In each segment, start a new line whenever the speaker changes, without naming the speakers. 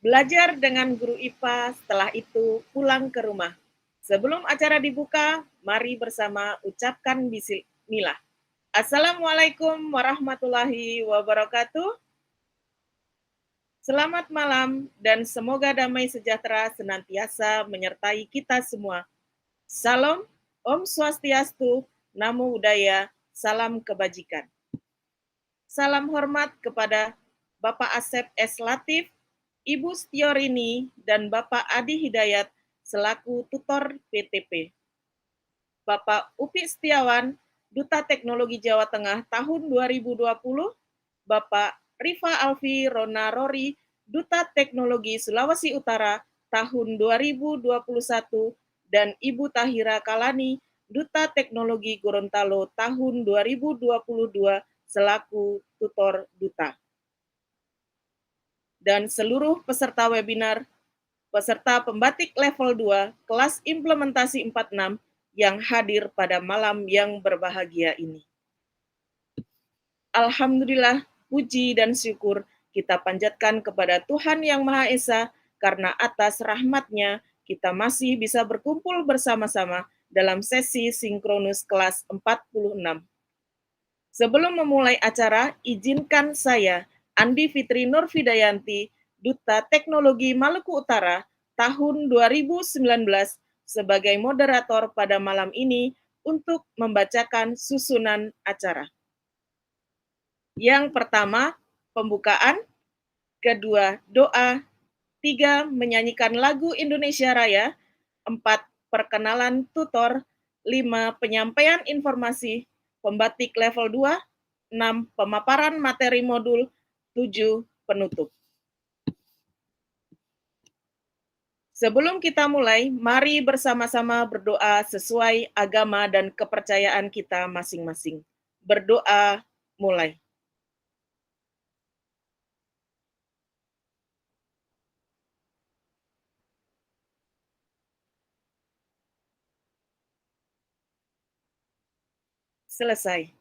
Belajar dengan guru IPA, setelah itu pulang ke rumah. Sebelum acara dibuka, mari bersama ucapkan bismillah. Assalamualaikum warahmatullahi wabarakatuh. Selamat malam dan semoga damai sejahtera senantiasa menyertai kita semua. Salam, Om Swastiastu, Namo Buddhaya, salam kebajikan. Salam hormat kepada Bapak Asep S. Latif, Ibu Stiorini, dan Bapak Adi Hidayat selaku tutor PTP. Bapak Upi Setiawan, Duta Teknologi Jawa Tengah tahun 2020, Bapak Rifa Alfi Rona Rori, Duta Teknologi Sulawesi Utara tahun 2021, dan Ibu Tahira Kalani, Duta Teknologi Gorontalo tahun 2022 selaku tutor duta. Dan seluruh peserta webinar, peserta pembatik level 2, kelas implementasi 46 yang hadir pada malam yang berbahagia ini. Alhamdulillah, puji dan syukur kita panjatkan kepada Tuhan Yang Maha Esa, karena atas rahmat-Nya kita masih bisa berkumpul bersama-sama dalam sesi sinkronus kelas 46. Sebelum memulai acara, izinkan saya, Andi Fitri Nurfidayanti, Duta Teknologi Maluku Utara, tahun 2019, sebagai moderator pada malam ini untuk membacakan susunan acara. Yang pertama, pembukaan. Kedua, doa. 3, menyanyikan lagu Indonesia Raya. 4, perkenalan tutor. 5, penyampaian informasi pembatik level 2. 6, pemaparan materi modul. 7, penutup. Sebelum kita mulai, mari bersama-sama berdoa sesuai agama dan kepercayaan kita masing-masing. Berdoa mulai. Selesai.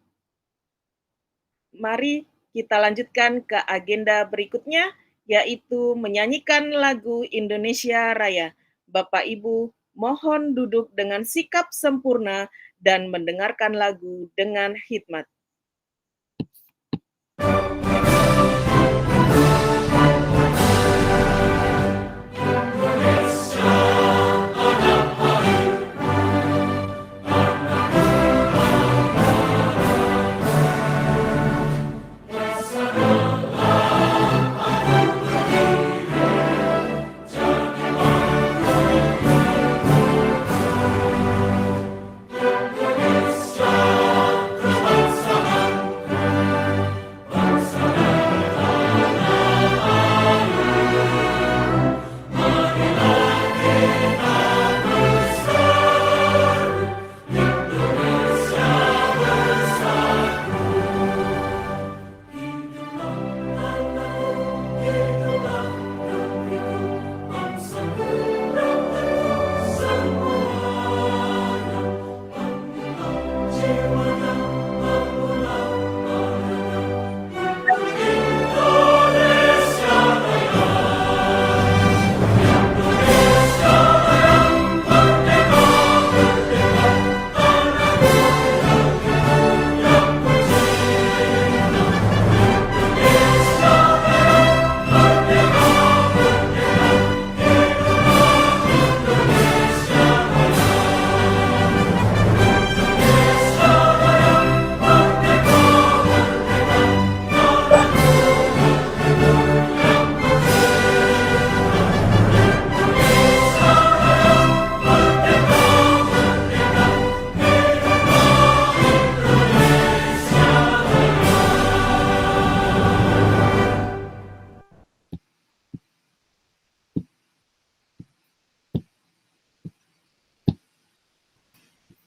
Mari kita lanjutkan ke agenda berikutnya, yaitu menyanyikan lagu Indonesia Raya. Bapak Ibu, mohon duduk dengan sikap sempurna dan mendengarkan lagu dengan hikmat.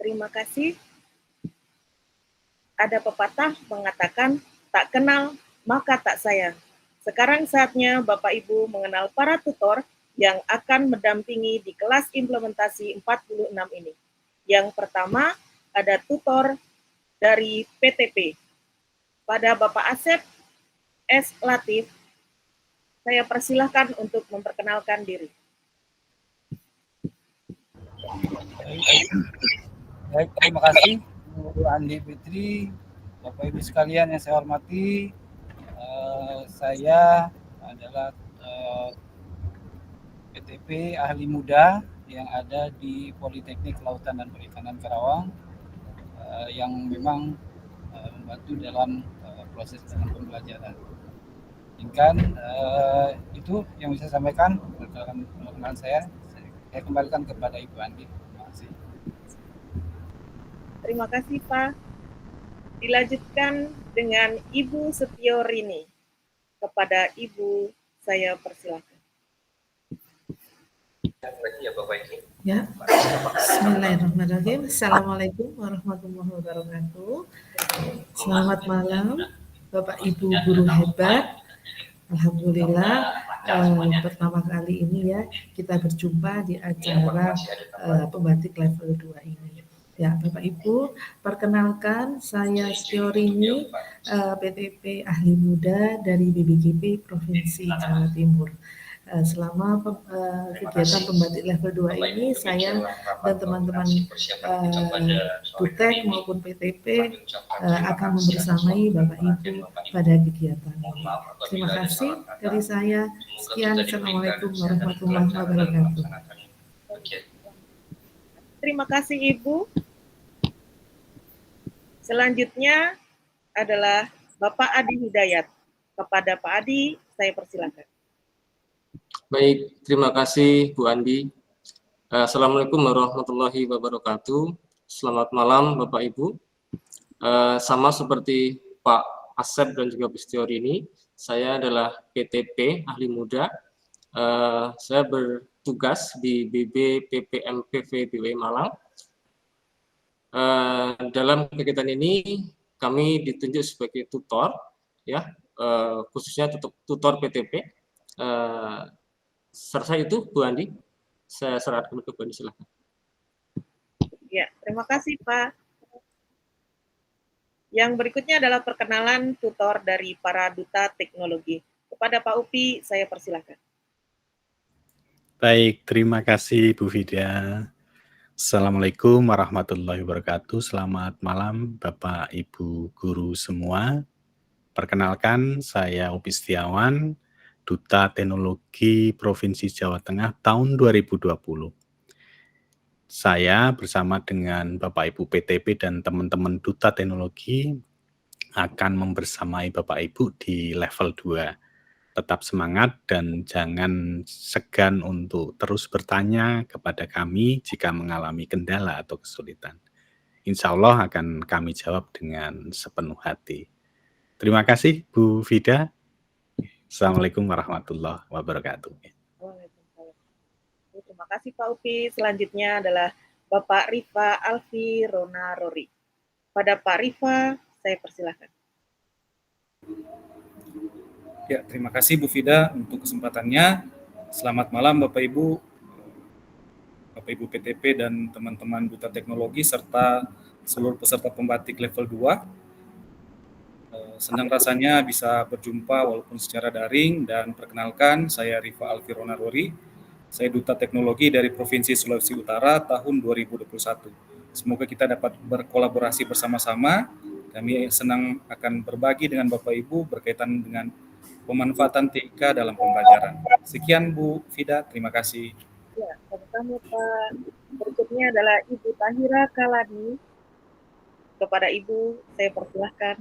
Terima kasih. Ada pepatah mengatakan, tak kenal maka tak sayang. Sekarang saatnya Bapak Ibu mengenal para tutor yang akan mendampingi di kelas implementasi 46 ini. Yang pertama, ada tutor dari PTP. Pada Bapak Asep S. Latif, saya persilahkan untuk memperkenalkan diri.
Baik, terima kasih Bu Andi Fitri, Bapak Ibu sekalian yang saya hormati. Saya adalah PTP Ahli Muda yang ada di Politeknik Kelautan dan Perikanan Karawang, yang memang membantu dalam proses dalam pembelajaran. Inkan itu yang bisa saya sampaikan dalam pengenalan saya kembalikan kepada Ibu Andi. Terima kasih.
Terima kasih Pak. Dilanjutkan dengan Ibu Setiorini. Kepada Ibu saya persilakan.
Ya, Bismillahirrahmanirrahim. Assalamualaikum warahmatullahi wabarakatuh. Selamat malam, Bapak Ibu guru hebat. Alhamdulillah, pertama kali ini ya kita berjumpa di acara pembatik level 2 ini. Ya, Bapak Ibu, perkenalkan saya Setiorini, PTP Ahli Muda dari BBGP Provinsi Jawa Timur. Selama kegiatan pembatik level 2 ini, saya dan teman-teman Butek maupun PTP akan membersamai Bapak Ibu pada kegiatan ini. Terima kasih dari saya. Sekian, Assalamualaikum warahmatullahi wabarakatuh.
Terima kasih Ibu. Selanjutnya adalah Bapak Adi Hidayat. Kepada Pak Adi, saya persilakan.
Baik, terima kasih Bu Andi. Assalamualaikum warahmatullahi wabarakatuh. Selamat malam Bapak Ibu. Sama seperti Pak Asep dan juga Bu Setiorini, saya adalah PTP Ahli Muda. Saya bertugas di BB PPMPV BW Malang. Dalam kegiatan ini kami ditunjuk sebagai tutor, ya, khususnya tutor PTP. Selesai itu Bu Andi, saya serahkan ke Bu Andi, silakan.
Ya, terima kasih Pak. Yang berikutnya adalah perkenalan tutor dari para duta teknologi. Kepada Pak Upi, saya persilakan.
Baik, terima kasih Bu Fida. Assalamualaikum warahmatullahi wabarakatuh. Selamat malam Bapak Ibu guru semua. Perkenalkan, saya Upi Setiawan, Duta Teknologi Provinsi Jawa Tengah tahun 2020. Saya bersama dengan Bapak Ibu PTP dan teman-teman Duta Teknologi akan membersamai Bapak Ibu di level 2. Tetap semangat dan jangan segan untuk terus bertanya kepada kami jika mengalami kendala atau kesulitan. Insya Allah akan kami jawab dengan sepenuh hati. Terima kasih Bu Fida. Assalamualaikum warahmatullahi wabarakatuh.
Terima kasih Pak Upi. Selanjutnya adalah Bapak Rifa Alfi Rona Rori. Pada Pak Rifa, saya persilakan.
Ya, terima kasih Bu Fida untuk kesempatannya. Selamat malam Bapak Ibu PTP dan teman-teman Duta Teknologi serta seluruh peserta pembatik level 2. Senang rasanya bisa berjumpa walaupun secara daring, dan perkenalkan saya Rifa Alfi Rona Rori. Saya Duta Teknologi dari Provinsi Sulawesi Utara tahun 2021. Semoga kita dapat berkolaborasi bersama-sama. Kami senang akan berbagi dengan Bapak Ibu berkaitan dengan pemanfaatan TIK dalam pembelajaran. Sekian Bu Fida, terima kasih.
Ya, sama-sama Pak. Berikutnya adalah Ibu Tahira Kalani. Kepada Ibu, saya persilahkan.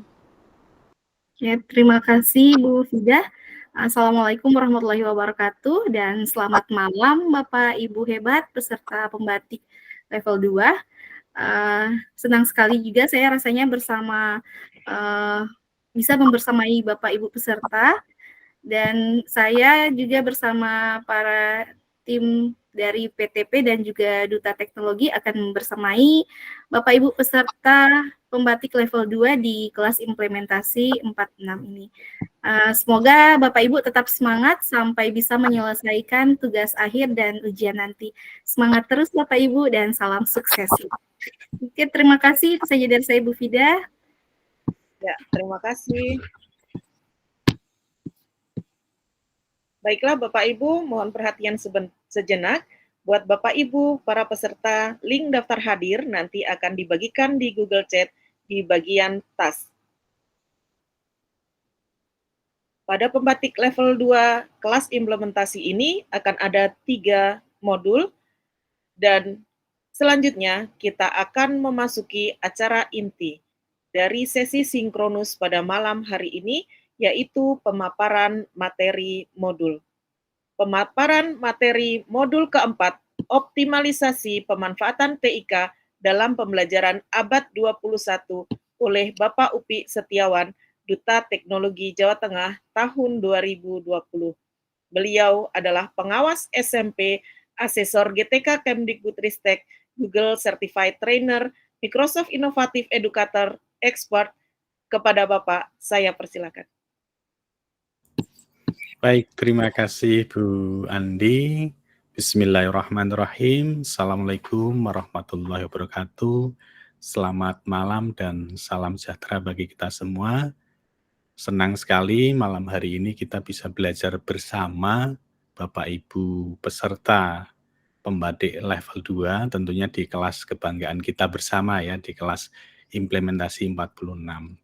Ya, terima kasih Bu Fida. Assalamualaikum warahmatullahi wabarakatuh dan selamat malam Bapak Ibu hebat peserta pembatik level 2. Senang sekali juga saya rasanya bisa membersamai Bapak Ibu peserta, dan saya juga bersama para tim dari PTP dan juga Duta Teknologi akan membersamai Bapak Ibu peserta pembatik level 2 di kelas implementasi 46 ini. Semoga Bapak Ibu tetap semangat sampai bisa menyelesaikan tugas akhir dan ujian nanti. Semangat terus Bapak Ibu dan salam sukses. Oke, terima kasih. Itu saja dari saya Bu Fida.
Ya, terima kasih. Baiklah Bapak Ibu, mohon perhatian sejenak. Buat Bapak Ibu, para peserta, link daftar hadir nanti akan dibagikan di Google Chat di bagian tas. Pada pembatik level 2 kelas implementasi ini akan ada 3 modul dan selanjutnya kita akan memasuki acara inti dari sesi sinkronus pada malam hari ini, yaitu pemaparan materi modul. Pemaparan materi modul keempat, optimalisasi pemanfaatan TIK dalam pembelajaran abad 21 oleh Bapak Upi Setiawan, Duta Teknologi Jawa Tengah tahun 2020. Beliau adalah pengawas SMP, asesor GTK Kemdikbudristek, Google Certified Trainer, Microsoft Innovative Educator, Expert. Kepada Bapak, saya persilakan.
Baik, terima kasih Bu Andi. Bismillahirrahmanirrahim. Assalamualaikum warahmatullahi wabarakatuh. Selamat malam dan salam sejahtera bagi kita semua. Senang sekali malam hari ini kita bisa belajar bersama Bapak Ibu peserta pembatik level 2, tentunya di kelas kebanggaan kita bersama ya, di kelas implementasi 46.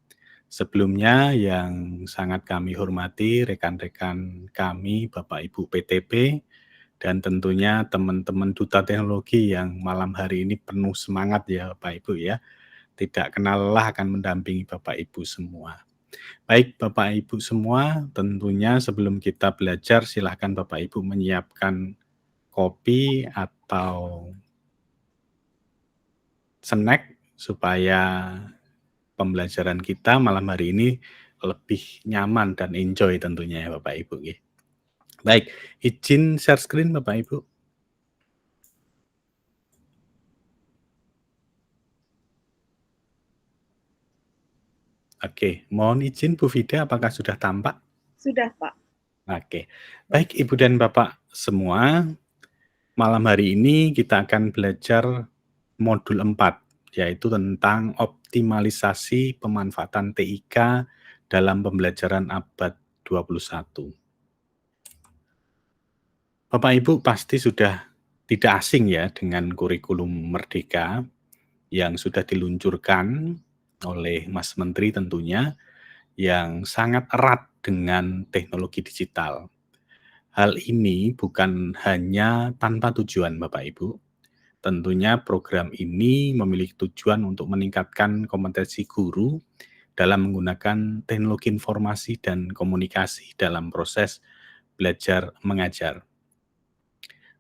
Sebelumnya yang sangat kami hormati rekan-rekan kami, Bapak Ibu PTP, dan tentunya teman-teman Duta Teknologi yang malam hari ini penuh semangat ya Bapak Ibu ya. Tidak kenal lelah akan mendampingi Bapak Ibu semua. Baik Bapak Ibu semua, tentunya sebelum kita belajar silahkan Bapak Ibu menyiapkan kopi atau snack supaya pembelajaran kita malam hari ini lebih nyaman dan enjoy tentunya ya Bapak Ibu. Baik, izin share screen Bapak Ibu. Oke, mohon izin Bu Vida, apakah sudah tampak?
Sudah, Pak.
Oke, baik Ibu dan Bapak semua, malam hari ini kita akan belajar modul 4, yaitu tentang optimalisasi pemanfaatan TIK dalam pembelajaran abad 21. Bapak Ibu pasti sudah tidak asing ya dengan kurikulum Merdeka yang sudah diluncurkan oleh Mas Menteri tentunya, yang sangat erat dengan teknologi digital. Hal ini bukan hanya tanpa tujuan Bapak Ibu, tentunya program ini memiliki tujuan untuk meningkatkan kompetensi guru dalam menggunakan teknologi informasi dan komunikasi dalam proses belajar mengajar.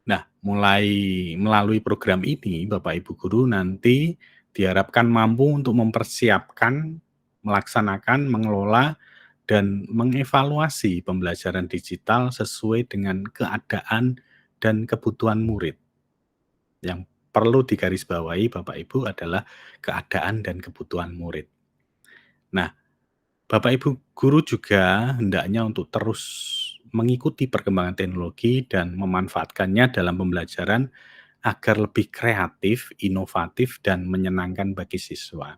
Nah, melalui program ini, Bapak Ibu Guru nanti diharapkan mampu untuk mempersiapkan, melaksanakan, mengelola, dan mengevaluasi pembelajaran digital sesuai dengan keadaan dan kebutuhan murid. Yang perlu digarisbawahi Bapak Ibu adalah keadaan dan kebutuhan murid. Nah, Bapak Ibu Guru juga hendaknya untuk terus mengikuti perkembangan teknologi dan memanfaatkannya dalam pembelajaran agar lebih kreatif, inovatif, dan menyenangkan bagi siswa.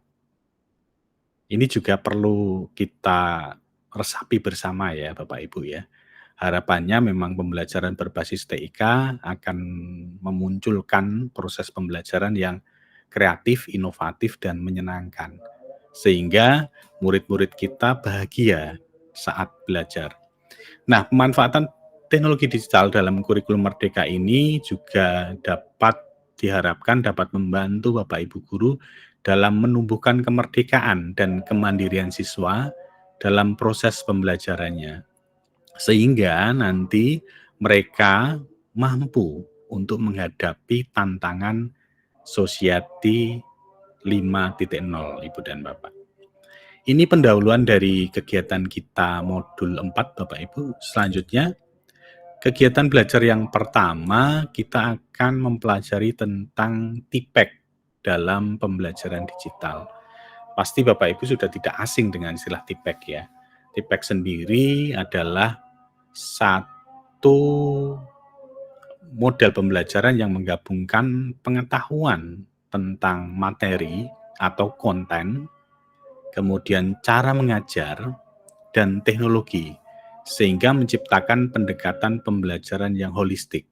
Ini juga perlu kita resapi bersama ya Bapak Ibu ya. Harapannya memang pembelajaran berbasis TIK akan memunculkan proses pembelajaran yang kreatif, inovatif, dan menyenangkan. Sehingga murid-murid kita bahagia saat belajar. Nah, pemanfaatan teknologi digital dalam kurikulum Merdeka ini juga diharapkan dapat membantu Bapak Ibu Guru dalam menumbuhkan kemerdekaan dan kemandirian siswa dalam proses pembelajarannya. Sehingga nanti mereka mampu untuk menghadapi tantangan Society 5.0, Ibu dan Bapak. Ini pendahuluan dari kegiatan kita modul 4 Bapak Ibu. Selanjutnya, kegiatan belajar yang pertama kita akan mempelajari tentang TIPEK dalam pembelajaran digital. Pasti Bapak Ibu sudah tidak asing dengan istilah TIPEK ya. TIPEK sendiri adalah satu model pembelajaran yang menggabungkan pengetahuan tentang materi atau konten, kemudian cara mengajar, dan teknologi, sehingga menciptakan pendekatan pembelajaran yang holistik.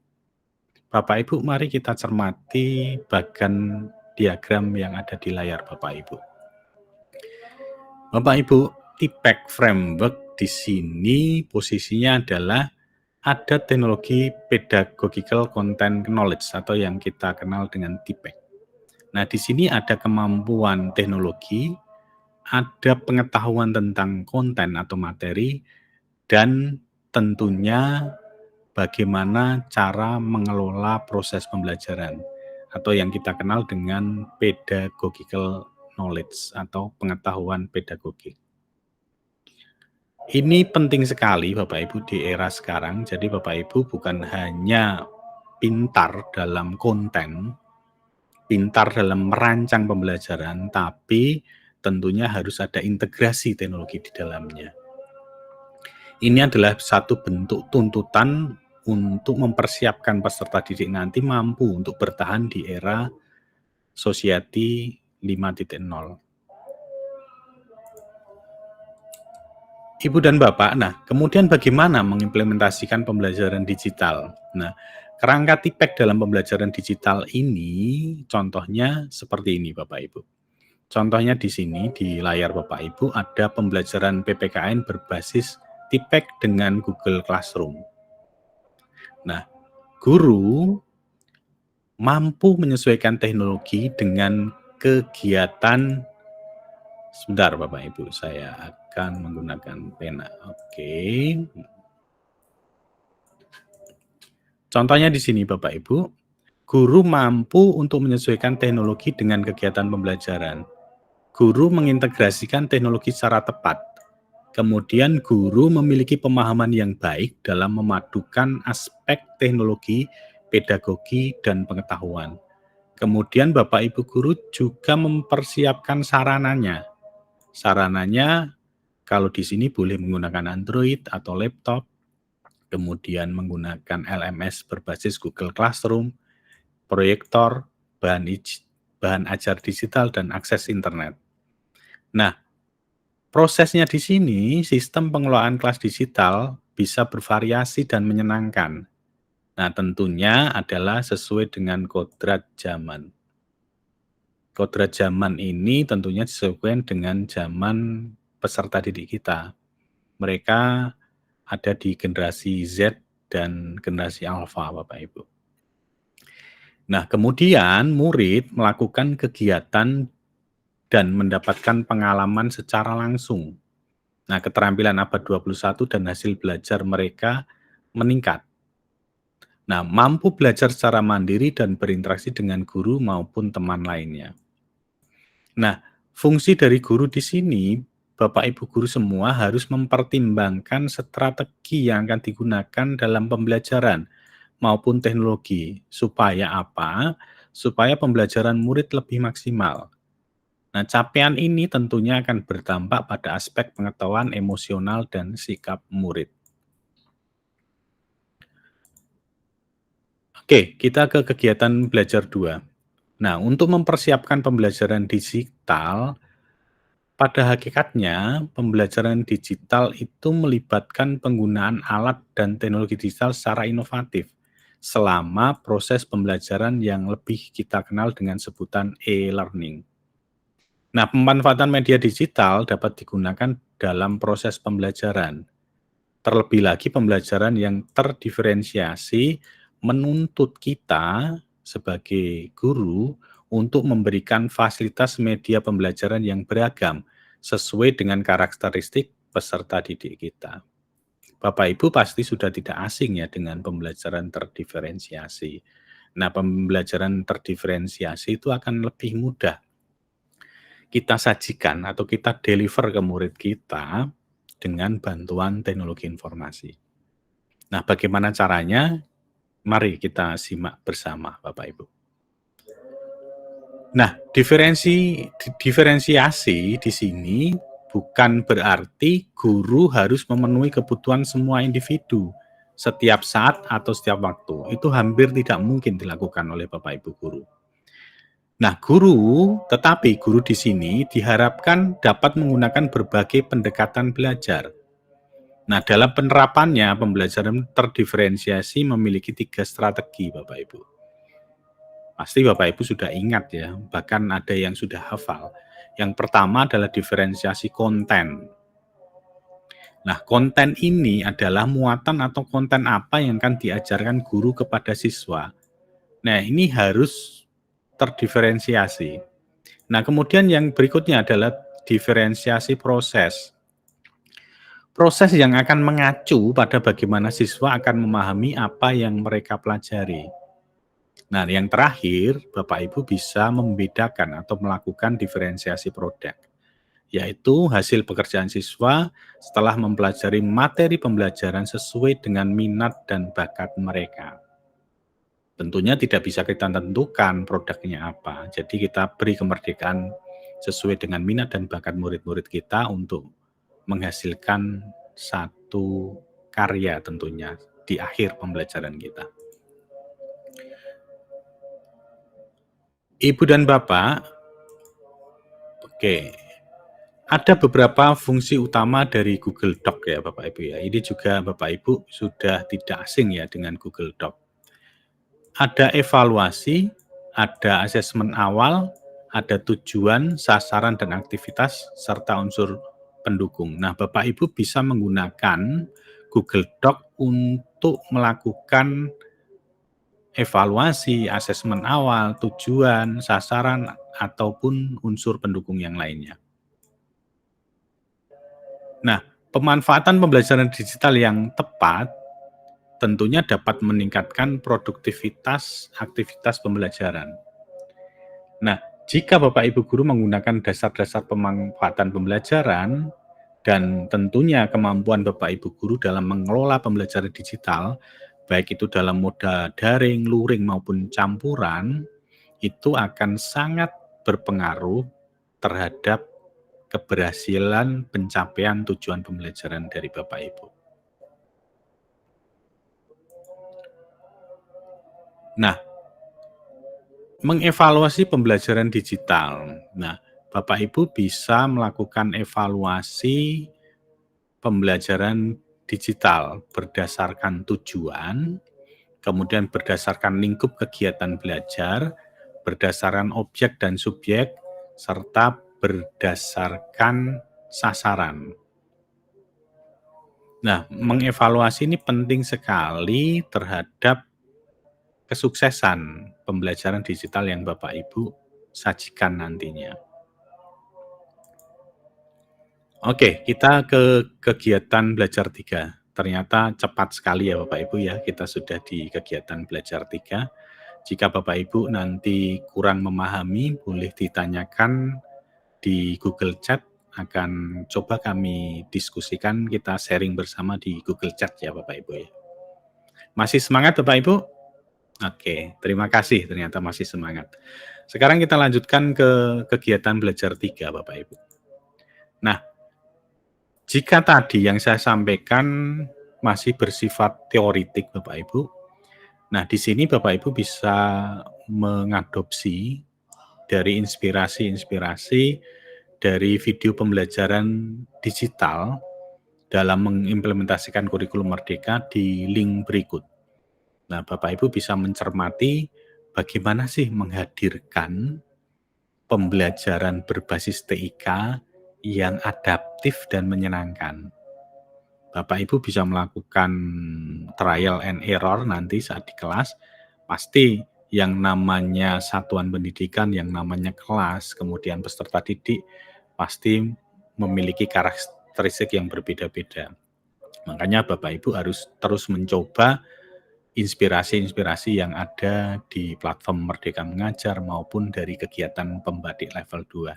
Bapak Ibu, mari kita cermati bagan diagram yang ada di layar Bapak Ibu. Bapak Ibu, TPEC framework di sini posisinya adalah ada teknologi pedagogical content knowledge atau yang kita kenal dengan TPEC. Nah, di sini ada kemampuan teknologi, ada pengetahuan tentang konten atau materi, dan tentunya bagaimana cara mengelola proses pembelajaran atau yang kita kenal dengan pedagogical knowledge atau pengetahuan pedagogik. Ini penting sekali Bapak Ibu di era sekarang. Jadi Bapak Ibu bukan hanya pintar dalam konten, pintar dalam merancang pembelajaran, tapi tentunya harus ada integrasi teknologi di dalamnya. Ini adalah satu bentuk tuntutan untuk mempersiapkan peserta didik nanti mampu untuk bertahan di era Society 5.0. Ibu dan Bapak, nah kemudian bagaimana mengimplementasikan pembelajaran digital? Nah, kerangka TPEC dalam pembelajaran digital ini contohnya seperti ini Bapak Ibu. Contohnya di sini di layar Bapak Ibu ada pembelajaran PPKN berbasis TPEC dengan Google Classroom. Nah, guru mampu menyesuaikan teknologi dengan kegiatan. Sebentar Bapak Ibu, saya akan menggunakan pena. Oke. Contohnya di sini Bapak Ibu, guru mampu untuk menyesuaikan teknologi dengan kegiatan pembelajaran. Guru mengintegrasikan teknologi secara tepat. Kemudian guru memiliki pemahaman yang baik dalam memadukan aspek teknologi, pedagogi, dan pengetahuan. Kemudian Bapak Ibu guru juga mempersiapkan sarananya. Sarananya kalau di sini boleh menggunakan Android atau laptop, kemudian menggunakan LMS berbasis Google Classroom, proyektor, bahan ajar digital, dan akses internet. Nah, prosesnya di sini, sistem pengelolaan kelas digital bisa bervariasi dan menyenangkan. Nah, tentunya adalah sesuai dengan kodrat zaman. Kodrat zaman ini tentunya disesuaikan dengan zaman peserta didik kita. Mereka ada di generasi Z dan generasi Alpha, Bapak Ibu. Nah, kemudian murid melakukan kegiatan dan mendapatkan pengalaman secara langsung. Nah, keterampilan abad 21 dan hasil belajar mereka meningkat. Nah, mampu belajar secara mandiri dan berinteraksi dengan guru maupun teman lainnya. Nah, fungsi dari guru di sini, Bapak Ibu guru semua harus mempertimbangkan strategi yang akan digunakan dalam pembelajaran maupun teknologi. Supaya apa? Supaya pembelajaran murid lebih maksimal. Nah, capaian ini tentunya akan berdampak pada aspek pengetahuan emosional dan sikap murid. Oke, kita ke kegiatan belajar 2. Nah, untuk mempersiapkan pembelajaran digital, pada hakikatnya pembelajaran digital itu melibatkan penggunaan alat dan teknologi digital secara inovatif selama proses pembelajaran yang lebih kita kenal dengan sebutan e-learning. Nah, pemanfaatan media digital dapat digunakan dalam proses pembelajaran. Terlebih lagi pembelajaran yang terdiferensiasi menuntut kita sebagai guru untuk memberikan fasilitas media pembelajaran yang beragam sesuai dengan karakteristik peserta didik kita. Bapak Ibu pasti sudah tidak asing ya dengan pembelajaran terdiferensiasi. Nah, pembelajaran terdiferensiasi itu akan lebih mudah kita sajikan atau kita deliver ke murid kita dengan bantuan teknologi informasi. Nah, bagaimana caranya? Mari kita simak bersama, Bapak Ibu. Nah, diferensiasi di sini bukan berarti guru harus memenuhi kebutuhan semua individu setiap saat atau setiap waktu. Itu hampir tidak mungkin dilakukan oleh Bapak Ibu guru. Nah, tetapi guru di sini diharapkan dapat menggunakan berbagai pendekatan belajar. Nah, dalam penerapannya pembelajaran terdiferensiasi memiliki 3 strategi, Bapak Ibu. Pasti Bapak Ibu sudah ingat ya, bahkan ada yang sudah hafal. Yang pertama adalah diferensiasi konten. Nah, konten ini adalah muatan atau konten apa yang akan diajarkan guru kepada siswa. Nah, ini harus terdiferensiasi. Nah, kemudian yang berikutnya adalah diferensiasi proses. Proses yang akan mengacu pada bagaimana siswa akan memahami apa yang mereka pelajari. Nah, yang terakhir, Bapak Ibu bisa membedakan atau melakukan diferensiasi produk, yaitu hasil pekerjaan siswa setelah mempelajari materi pembelajaran sesuai dengan minat dan bakat mereka. Tentunya tidak bisa kita tentukan produknya apa, jadi kita beri kemerdekaan sesuai dengan minat dan bakat murid-murid kita untuk menghasilkan satu karya tentunya di akhir pembelajaran kita. Ibu dan Bapak, oke, ada beberapa fungsi utama dari Google Doc ya Bapak Ibu ya. Ini juga Bapak Ibu sudah tidak asing ya dengan Google Doc. Ada evaluasi, ada asesmen awal, ada tujuan, sasaran dan aktivitas, serta unsur pendukung. Nah, Bapak Ibu bisa menggunakan Google Doc untuk melakukan evaluasi, asesmen awal, tujuan, sasaran, ataupun unsur pendukung yang lainnya. Nah, pemanfaatan pembelajaran digital yang tepat tentunya dapat meningkatkan produktivitas aktivitas pembelajaran. Nah, jika Bapak Ibu guru menggunakan dasar-dasar pemanfaatan pembelajaran dan tentunya kemampuan Bapak Ibu guru dalam mengelola pembelajaran digital, baik itu dalam moda daring, luring maupun campuran, itu akan sangat berpengaruh terhadap keberhasilan pencapaian tujuan pembelajaran dari Bapak Ibu. Nah, mengevaluasi pembelajaran digital. Nah, Bapak Ibu bisa melakukan evaluasi pembelajaran digital berdasarkan tujuan, kemudian berdasarkan lingkup kegiatan belajar, berdasarkan objek dan subjek, serta berdasarkan sasaran. Nah, mengevaluasi ini penting sekali terhadap kesuksesan pembelajaran digital yang Bapak Ibu sajikan nantinya. Oke, kita ke kegiatan belajar 3. Ternyata cepat sekali ya Bapak Ibu ya, kita sudah di kegiatan belajar 3. Jika Bapak Ibu nanti kurang memahami, boleh ditanyakan di Google Chat, akan coba kami diskusikan, kita sharing bersama di Google Chat ya Bapak Ibu ya. Masih semangat Bapak Ibu? Oke, terima kasih, ternyata masih semangat. Sekarang kita lanjutkan ke kegiatan belajar 3 Bapak Ibu. Nah, jika tadi yang saya sampaikan masih bersifat teoritik Bapak Ibu, nah di sini Bapak Ibu bisa mengadopsi dari inspirasi-inspirasi dari video pembelajaran digital dalam mengimplementasikan kurikulum Merdeka di link berikut. Nah, Bapak Ibu bisa mencermati bagaimana sih menghadirkan pembelajaran berbasis TIK yang adaptif dan menyenangkan. Bapak Ibu bisa melakukan trial and error nanti saat di kelas. Pasti yang namanya satuan pendidikan, yang namanya kelas, kemudian peserta didik, pasti memiliki karakteristik yang berbeda-beda. Makanya Bapak Ibu harus terus mencoba inspirasi-inspirasi yang ada di platform Merdeka Mengajar maupun dari kegiatan pembatik level 2.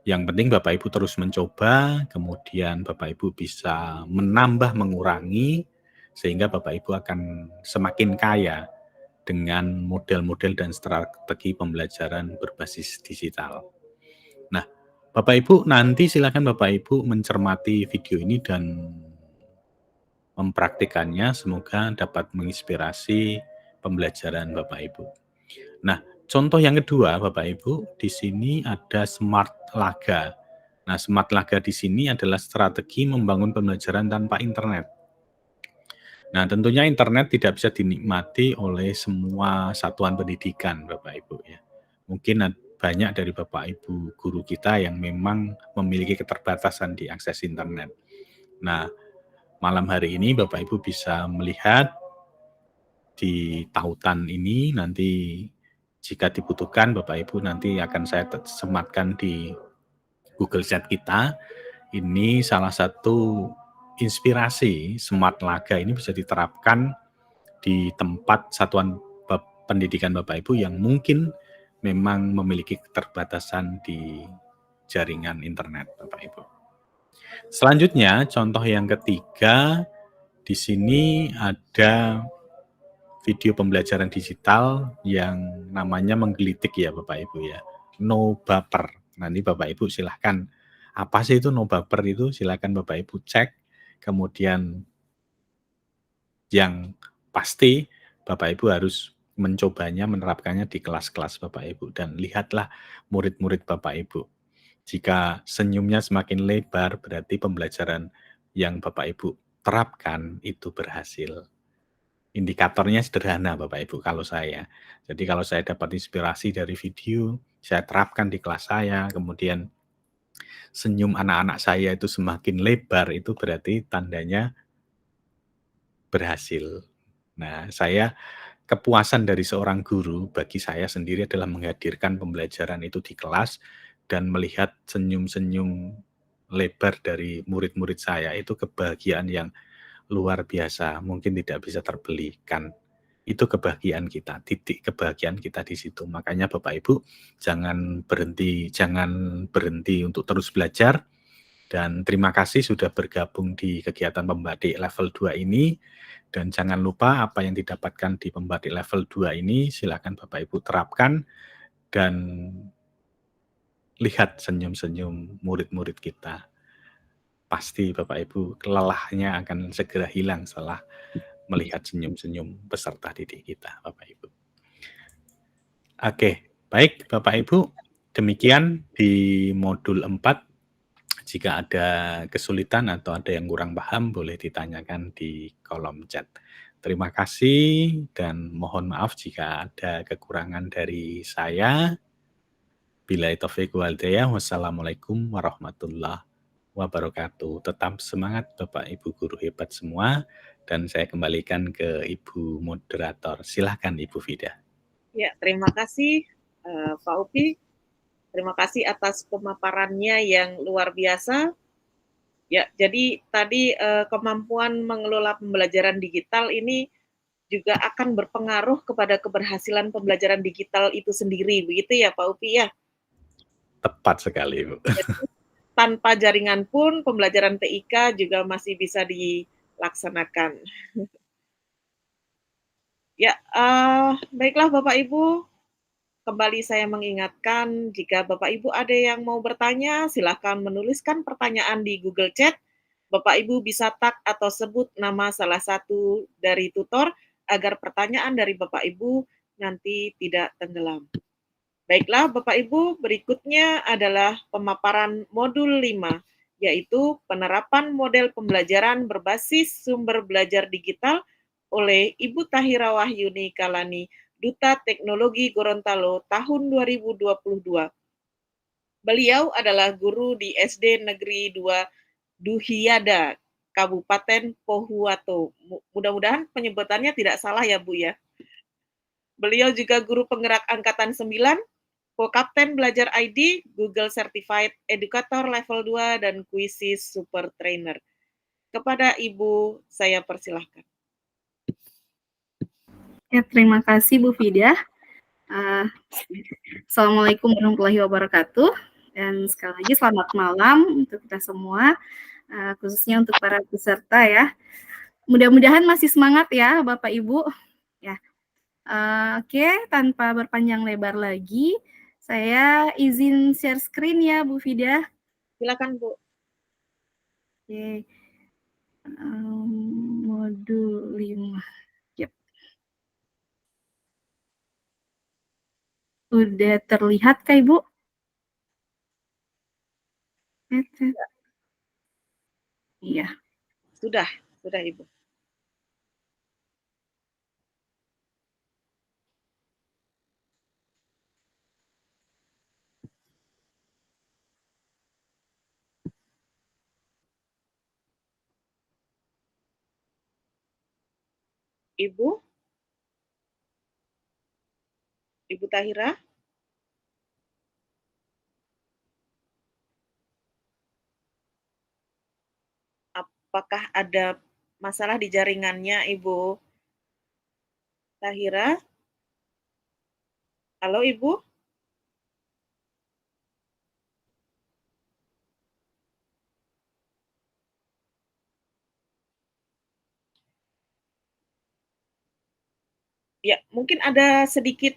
Yang penting Bapak Ibu terus mencoba, kemudian Bapak Ibu bisa menambah, mengurangi, sehingga Bapak Ibu akan semakin kaya dengan model-model dan strategi pembelajaran berbasis digital. Nah, Bapak Ibu nanti silakan Bapak Ibu mencermati video ini dan mempraktikannya, semoga dapat menginspirasi pembelajaran Bapak Ibu. Nah, contoh yang kedua Bapak Ibu, di sini ada Smart Laga. Nah, Smart Laga di sini adalah strategi membangun pembelajaran tanpa internet. Nah, tentunya internet tidak bisa dinikmati oleh semua satuan pendidikan, Bapak Ibu ya. Mungkin banyak dari Bapak Ibu guru kita yang memang memiliki keterbatasan di akses internet. Nah, malam hari ini Bapak Ibu bisa melihat di tautan ini, nanti jika dibutuhkan Bapak Ibu nanti akan saya sematkan di Google Chat kita. Ini salah satu inspirasi Smart Laga ini bisa diterapkan di tempat satuan pendidikan Bapak Ibu yang mungkin memang memiliki keterbatasan di jaringan internet Bapak Ibu. Selanjutnya, contoh yang ketiga, di sini ada video pembelajaran digital yang namanya menggelitik ya Bapak Ibu ya. No baper. Nanti Bapak Ibu silahkan, apa sih itu no baper itu? Silahkan Bapak Ibu cek. Kemudian yang pasti Bapak Ibu harus mencobanya, menerapkannya di kelas-kelas Bapak Ibu. Dan lihatlah murid-murid Bapak Ibu. Jika senyumnya semakin lebar, berarti pembelajaran yang Bapak Ibu terapkan itu berhasil. Indikatornya sederhana Bapak Ibu kalau saya. Jadi kalau saya dapat inspirasi dari video, saya terapkan di kelas saya, kemudian senyum anak-anak saya itu semakin lebar, itu berarti tandanya berhasil. Nah, kepuasan dari seorang guru bagi saya sendiri adalah menghadirkan pembelajaran itu di kelas dan melihat senyum-senyum lebar dari murid-murid saya, itu kebahagiaan yang luar biasa, mungkin tidak bisa terbelikan. Itu kebahagiaan kita, titik kebahagiaan kita di situ. Makanya Bapak Ibu jangan berhenti untuk terus belajar, dan terima kasih sudah bergabung di kegiatan pembatik level 2 ini, dan jangan lupa apa yang didapatkan di pembatik level 2 ini silakan Bapak Ibu terapkan dan lihat senyum-senyum murid-murid kita. Pasti Bapak Ibu kelelahnya akan segera hilang setelah melihat senyum-senyum peserta didik kita, Bapak Ibu. Oke, baik Bapak Ibu, demikian di modul 4. Jika ada kesulitan atau ada yang kurang paham, boleh ditanyakan di kolom chat. Terima kasih dan mohon maaf jika ada kekurangan dari saya. Billahi taufiq wal hidayah. Wassalamualaikum warahmatullahi wabarakatuh. Tetap semangat Bapak Ibu guru hebat semua, dan saya kembalikan ke Ibu moderator. Silahkan Ibu Vida.
Ya, terima kasih Pak Upi. Terima kasih atas pemaparannya yang luar biasa. Ya, jadi tadi kemampuan mengelola pembelajaran digital ini juga akan berpengaruh kepada keberhasilan pembelajaran digital itu sendiri, begitu ya Pak Upi ya?
Tepat sekali, Bu.
Jadi, tanpa jaringan pun pembelajaran TIK juga masih bisa dilaksanakan. Ya, baiklah Bapak Ibu, kembali saya mengingatkan jika Bapak Ibu ada yang mau bertanya, silakan menuliskan pertanyaan di Google Chat. Bapak Ibu bisa tag atau sebut nama salah satu dari tutor agar pertanyaan dari Bapak Ibu nanti tidak tenggelam. Baiklah Bapak Ibu, berikutnya adalah pemaparan modul 5, yaitu penerapan model pembelajaran berbasis sumber belajar digital oleh Ibu Tahira Wahyuni Kalani, Duta Teknologi Gorontalo tahun 2022. Beliau adalah guru di SD Negeri 2 Duhiada, Kabupaten Pohuwato. Mudah-mudahan penyebutannya tidak salah ya Bu ya. Beliau juga guru penggerak Angkatan 9, Co-Kapten Belajar ID, Google Certified Educator Level 2, dan Quizzes Super Trainer. Kepada Ibu, saya persilahkan.
Ya, terima kasih Bu Vida. Assalamualaikum warahmatullahi wabarakatuh. Dan sekali lagi selamat malam untuk kita semua, khususnya untuk para peserta ya. Mudah-mudahan masih semangat ya Bapak Ibu. Ya. Oke, tanpa berpanjang lebar lagi, saya izin share screen ya Bu Vida.
Silakan Bu.
Oke. Modul 5. Yep. Udah terlihat Kak Ibu? Iya.
Sudah Ibu. Ibu Tahira, apakah ada masalah di jaringannya Ibu Tahira? Halo Ibu? Ya, mungkin ada sedikit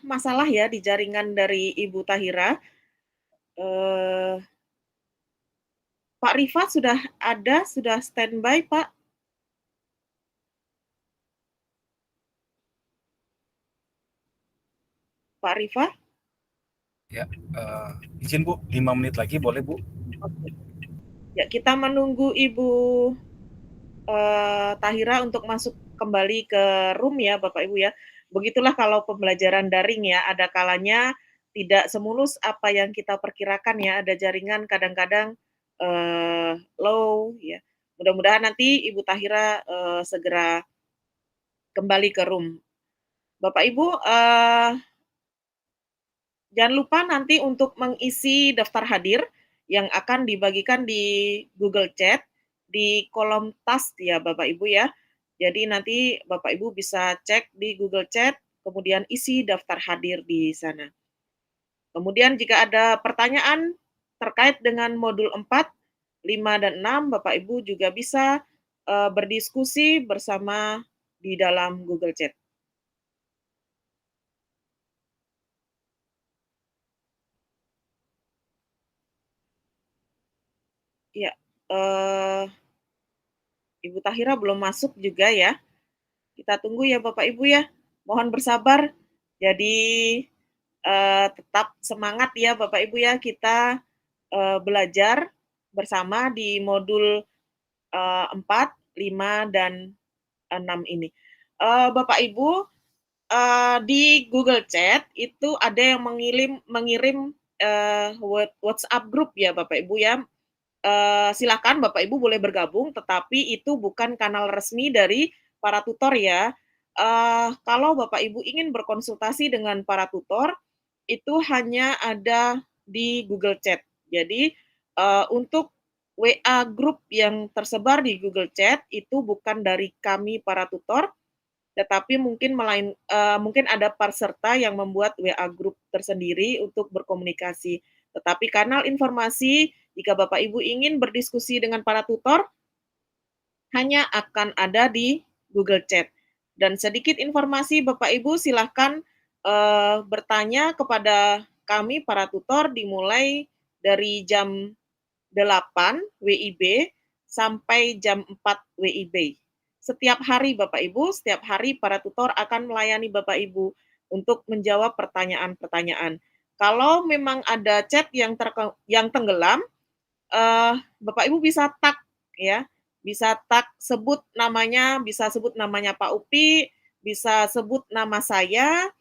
masalah ya di jaringan dari Ibu Tahira. Pak Rifa sudah ada, sudah standby Pak. Pak Rifa?
Ya, izin Bu, 5 menit lagi boleh Bu?
Oke. Ya, kita menunggu Ibu Tahira untuk masuk kembali ke room ya Bapak Ibu ya. Begitulah kalau pembelajaran daring ya, ada kalanya tidak semulus apa yang kita perkirakan ya, ada jaringan kadang-kadang low ya. Mudah-mudahan nanti Ibu Tahira segera kembali ke room. Bapak Ibu, jangan lupa nanti untuk mengisi daftar hadir yang akan dibagikan di Google Chat di kolom task ya Bapak Ibu ya. Jadi nanti Bapak Ibu bisa cek di Google Chat, kemudian isi daftar hadir di sana. Kemudian jika ada pertanyaan terkait dengan modul 4, 5, dan 6, Bapak Ibu juga bisa berdiskusi bersama di dalam Google Chat. Ya, Ibu Tahira belum masuk juga ya. Kita tunggu ya Bapak Ibu ya. Mohon bersabar. Jadi tetap semangat ya Bapak Ibu ya. Kita belajar bersama di modul 4, 5, dan 6 ini. Bapak Ibu, di Google Chat itu ada yang mengirim WhatsApp group ya Bapak Ibu ya. Silakan Bapak Ibu boleh bergabung, tetapi itu bukan kanal resmi dari para tutor ya. Kalau Bapak Ibu ingin berkonsultasi dengan para tutor, itu hanya ada di Google Chat. Jadi untuk WA group yang tersebar di Google Chat itu bukan dari kami para tutor, tetapi mungkin ada peserta yang membuat WA group tersendiri untuk berkomunikasi. Tetapi kanal informasi jika Bapak Ibu ingin berdiskusi dengan para tutor hanya akan ada di Google Chat. Dan sedikit informasi Bapak Ibu silahkan bertanya kepada kami para tutor dimulai dari jam 8 WIB sampai jam 4 WIB. Setiap hari Bapak Ibu, setiap hari para tutor akan melayani Bapak Ibu untuk menjawab pertanyaan-pertanyaan. Kalau memang ada chat yang tenggelam, Bapak Ibu bisa tag ya, bisa tag sebut namanya Pak Upi, bisa sebut nama saya,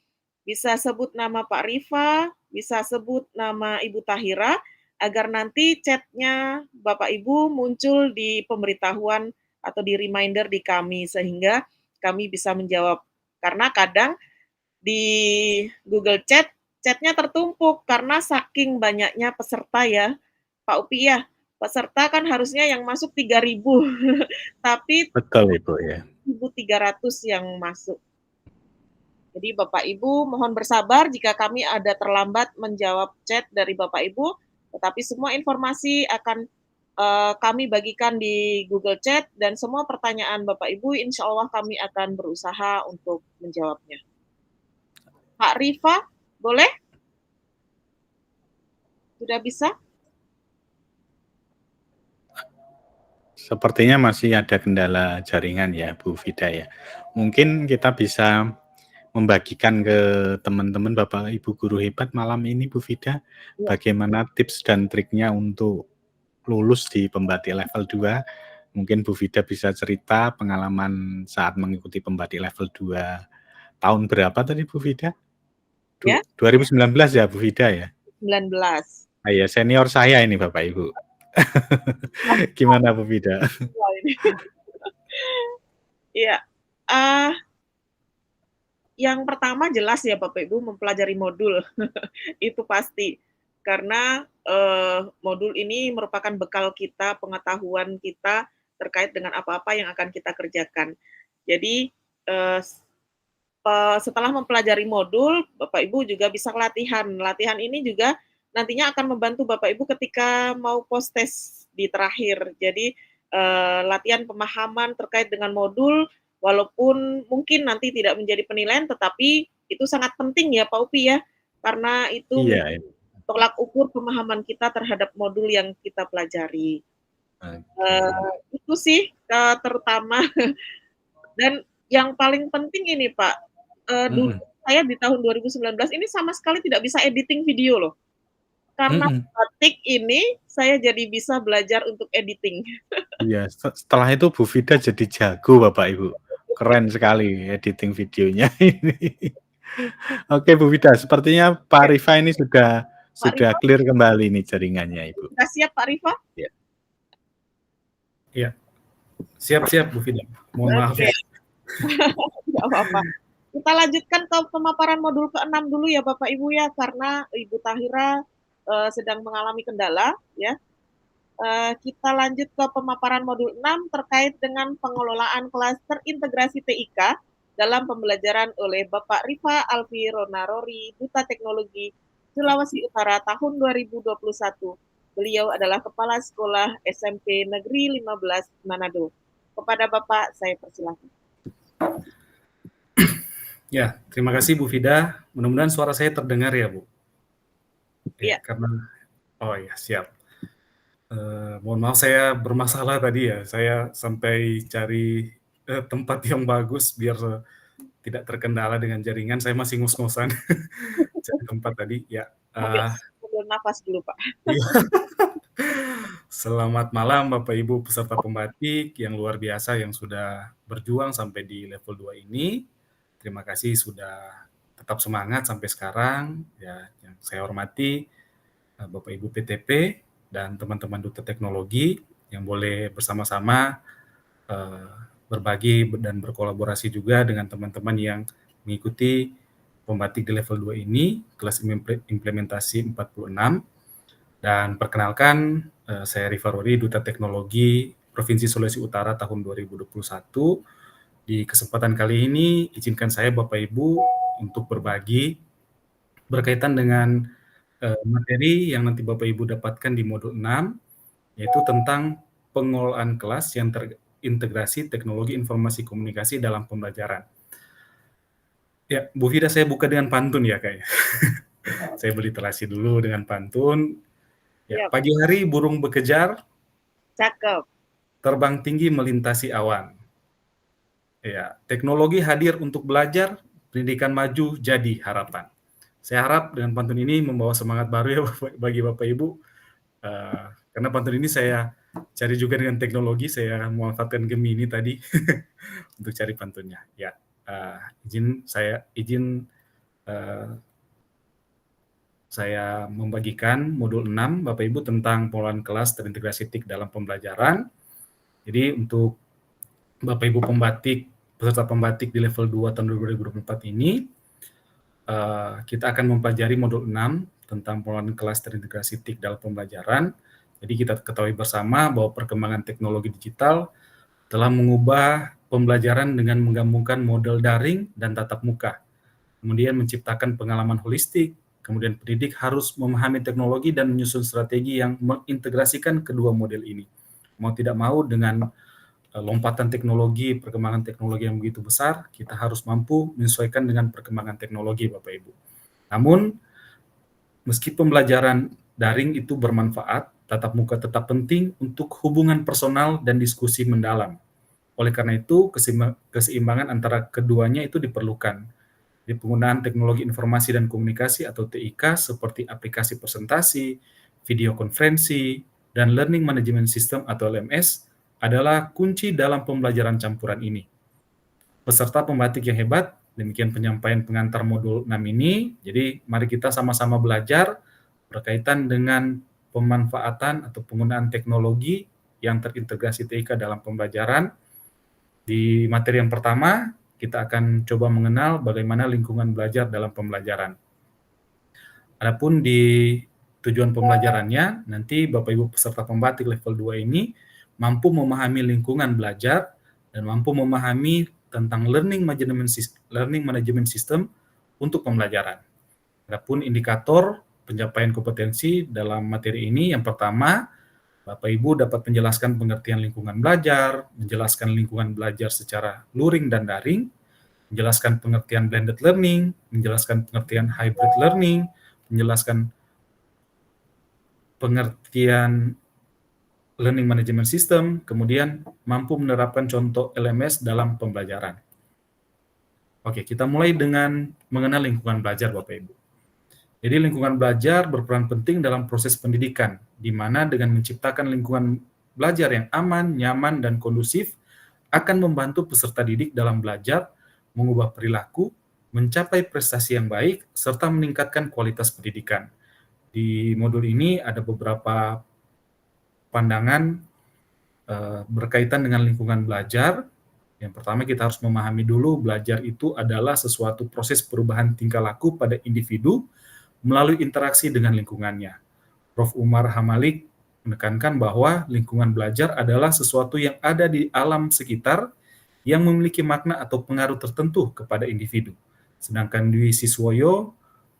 bisa sebut nama Pak Rifa, bisa sebut nama Ibu Tahira, agar nanti chatnya Bapak Ibu muncul di pemberitahuan atau di reminder di kami, sehingga kami bisa menjawab. Karena kadang di Google Chat, chatnya tertumpuk karena saking banyaknya peserta ya, Pak Upi ya. Peserta kan harusnya yang masuk 3.000, tapi
Betul Ibu ya.
1.300 yang masuk. Jadi Bapak Ibu mohon bersabar jika kami ada terlambat menjawab chat dari Bapak Ibu, tetapi semua informasi akan kami bagikan di Google Chat dan semua pertanyaan Bapak Ibu insya Allah kami akan berusaha untuk menjawabnya. Pak Rifa, boleh? Sudah bisa?
Sepertinya masih ada kendala jaringan ya Bu Vida ya. Mungkin kita bisa membagikan ke teman-teman Bapak Ibu guru hebat malam ini Bu Vida, bagaimana tips dan triknya untuk lulus di pembatik level 2. Mungkin Bu Vida bisa cerita pengalaman saat mengikuti pembatik level 2 tahun berapa tadi Bu Vida?
Ya.
2019 ya Bu Vida ya?
19.
Ah, ya, senior saya ini Bapak Ibu. Gimana Bu Vida?
Iya, yang pertama jelas ya Bapak Ibu mempelajari modul, itu pasti. Karena modul ini merupakan bekal kita, pengetahuan kita terkait dengan apa-apa yang akan kita kerjakan. Jadi setelah mempelajari modul, Bapak Ibu juga bisa latihan. Latihan ini juga nantinya akan membantu Bapak Ibu ketika mau post test di terakhir. Jadi latihan pemahaman terkait dengan modul, walaupun mungkin nanti tidak menjadi penilaian, tetapi itu sangat penting ya Pak Upi ya, karena itu
Iya.
tolak ukur pemahaman kita terhadap modul yang kita pelajari. Itu sih terutama. Dan yang paling penting ini Pak, dulu saya di tahun 2019 ini sama sekali tidak bisa editing video loh. Karena batik ini saya jadi bisa belajar untuk editing.
Iya, setelah itu Bu Vida jadi jago Bapak Ibu. Keren sekali editing videonya ini. Oke Bu Vida, sepertinya Pak Rifa ini sudah clear kembali nih jaringannya Ibu.
Sudah siap Pak Rifa?
Ya.
Iya. Siap-siap Bu Vida. Mohon maaf ya.
Tidak apa-apa. Kita lanjutkan ke pemaparan modul ke-6 dulu ya Bapak Ibu ya, karena Ibu Tahira sedang mengalami kendala ya. Kita lanjut ke pemaparan modul 6 terkait dengan pengelolaan kelas terintegrasi TIK dalam pembelajaran oleh Bapak Rifa Alfi Ronarori, Duta Teknologi Sulawesi Utara tahun 2021. Beliau adalah Kepala Sekolah SMP Negeri 15 Manado. Kepada Bapak, saya persilakan.
Ya, terima kasih Bu Vida. Mudah-mudahan suara saya terdengar ya Bu.
Iya.
Oh ya, siap. Mohon maaf saya bermasalah tadi ya. Saya sampai cari tempat yang bagus biar tidak terkendala dengan jaringan. Saya masih ngos-ngosan cari tempat tadi. Ya.
Ambil nafas dulu Pak.
Selamat malam Bapak Ibu peserta pembatik yang luar biasa yang sudah berjuang sampai di level 2 ini. Terima kasih sudah tetap semangat sampai sekarang. Ya, yang saya hormati Bapak Ibu PTP dan teman-teman Duta Teknologi yang boleh bersama-sama berbagi dan berkolaborasi juga dengan teman-teman yang mengikuti pembatik di level 2 ini, kelas implementasi 46. Dan perkenalkan, saya Rifa Rori, Duta Teknologi Provinsi Sulawesi Utara tahun 2021. Di kesempatan kali ini, izinkan saya Bapak Ibu untuk berbagi berkaitan dengan materi yang nanti Bapak Ibu dapatkan di modul 6, yaitu tentang pengelolaan kelas yang terintegrasi teknologi informasi komunikasi dalam pembelajaran. Ya, Bu Vida, saya buka dengan pantun ya kayak. Saya berliterasi dulu dengan pantun. Ya, pagi hari burung bekejar.
Cakep.
Terbang tinggi melintasi awan. Ya, teknologi hadir untuk belajar, pendidikan maju jadi harapan. Saya harap dengan pantun ini membawa semangat baru ya bagi Bapak Ibu. Karena pantun ini saya cari juga dengan teknologi, saya memanfaatkan Gemini tadi untuk cari pantunnya. Ya, izin saya membagikan modul 6 Bapak Ibu tentang pengelolaan kelas terintegrasi TIK dalam pembelajaran. Jadi untuk Bapak Ibu peserta pembatik di level 2 tahun 2024 ini, kita akan mempelajari modul 6 tentang pengelolaan kelas terintegrasi TIK dalam pembelajaran. Jadi kita ketahui bersama bahwa perkembangan teknologi digital telah mengubah pembelajaran dengan menggabungkan model daring dan tatap muka. Kemudian menciptakan pengalaman holistik, kemudian pendidik harus memahami teknologi dan menyusun strategi yang mengintegrasikan kedua model ini. Mau tidak mau dengan lompatan teknologi, perkembangan teknologi yang begitu besar, kita harus mampu menyesuaikan dengan perkembangan teknologi Bapak Ibu. Namun, meski pembelajaran daring itu bermanfaat, tatap muka tetap penting untuk hubungan personal dan diskusi mendalam. Oleh karena itu, keseimbangan antara keduanya itu diperlukan. Di penggunaan teknologi informasi dan komunikasi atau TIK seperti aplikasi presentasi, video konferensi, dan Learning Management System atau LMS adalah kunci dalam pembelajaran campuran ini. Peserta pembatik yang hebat, demikian penyampaian pengantar modul 6 ini. Jadi mari kita sama-sama belajar berkaitan dengan pemanfaatan atau penggunaan teknologi yang terintegrasi TIK dalam pembelajaran. Di materi yang pertama, kita akan coba mengenal bagaimana lingkungan belajar dalam pembelajaran. Adapun di tujuan pembelajarannya, nanti Bapak Ibu peserta pembatik level 2 ini mampu memahami lingkungan belajar dan mampu memahami tentang learning management system untuk pembelajaran. Adapun indikator pencapaian kompetensi dalam materi ini, yang pertama, Bapak Ibu dapat menjelaskan pengertian lingkungan belajar, menjelaskan lingkungan belajar secara luring dan daring, menjelaskan pengertian blended learning, menjelaskan pengertian hybrid learning, menjelaskan pengertian learning management system, kemudian mampu menerapkan contoh LMS dalam pembelajaran. Oke, kita mulai dengan mengenal lingkungan belajar, Bapak Ibu. Jadi lingkungan belajar berperan penting dalam proses pendidikan, di mana dengan menciptakan lingkungan belajar yang aman, nyaman, dan kondusif akan membantu peserta didik dalam belajar, mengubah perilaku, mencapai prestasi yang baik, serta meningkatkan kualitas pendidikan. Di modul ini ada beberapa pandangan berkaitan dengan lingkungan belajar. Yang pertama, kita harus memahami dulu belajar itu adalah sesuatu proses perubahan tingkah laku pada individu melalui interaksi dengan lingkungannya. Prof. Umar Hamalik menekankan bahwa lingkungan belajar adalah sesuatu yang ada di alam sekitar yang memiliki makna atau pengaruh tertentu kepada individu. Sedangkan Dwi Siswoyo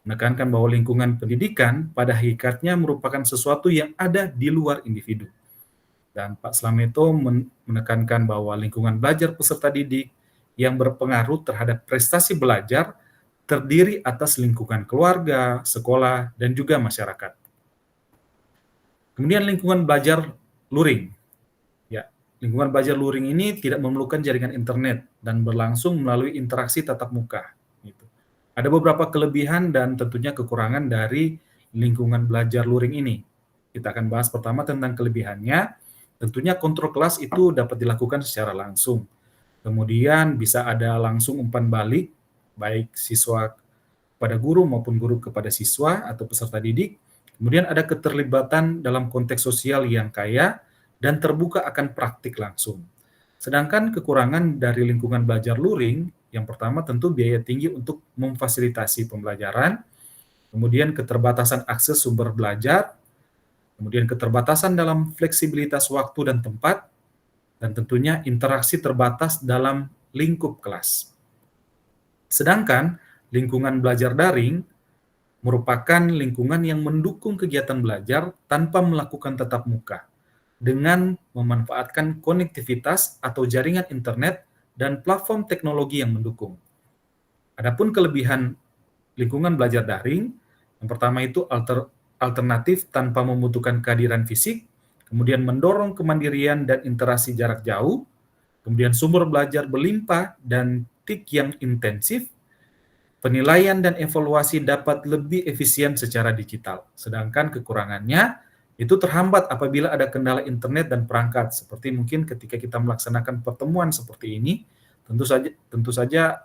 menekankan bahwa lingkungan pendidikan pada hakikatnya merupakan sesuatu yang ada di luar individu. Dan Pak Slameto menekankan bahwa lingkungan belajar peserta didik yang berpengaruh terhadap prestasi belajar terdiri atas lingkungan keluarga, sekolah, dan juga masyarakat. Kemudian lingkungan belajar luring. Ya, lingkungan belajar luring ini tidak memerlukan jaringan internet dan berlangsung melalui interaksi tatap muka. Ada beberapa kelebihan dan tentunya kekurangan dari lingkungan belajar luring ini. Kita akan bahas pertama tentang kelebihannya. Tentunya kontrol kelas itu dapat dilakukan secara langsung. Kemudian bisa ada langsung umpan balik, baik siswa kepada guru maupun guru kepada siswa atau peserta didik. Kemudian ada keterlibatan dalam konteks sosial yang kaya dan terbuka akan praktik langsung. Sedangkan kekurangan dari lingkungan belajar luring, yang pertama tentu biaya tinggi untuk memfasilitasi pembelajaran, kemudian keterbatasan akses sumber belajar, kemudian keterbatasan dalam fleksibilitas waktu dan tempat, dan tentunya interaksi terbatas dalam lingkup kelas. Sedangkan lingkungan belajar daring merupakan lingkungan yang mendukung kegiatan belajar tanpa melakukan tatap muka, dengan memanfaatkan konektivitas atau jaringan internet dan platform teknologi yang mendukung. Adapun kelebihan lingkungan belajar daring, yang pertama itu alternatif tanpa membutuhkan kehadiran fisik, kemudian mendorong kemandirian dan interaksi jarak jauh, kemudian sumber belajar berlimpah dan TIK yang intensif, penilaian dan evaluasi dapat lebih efisien secara digital. Sedangkan kekurangannya itu terhambat apabila ada kendala internet dan perangkat, seperti mungkin ketika kita melaksanakan pertemuan seperti ini, tentu saja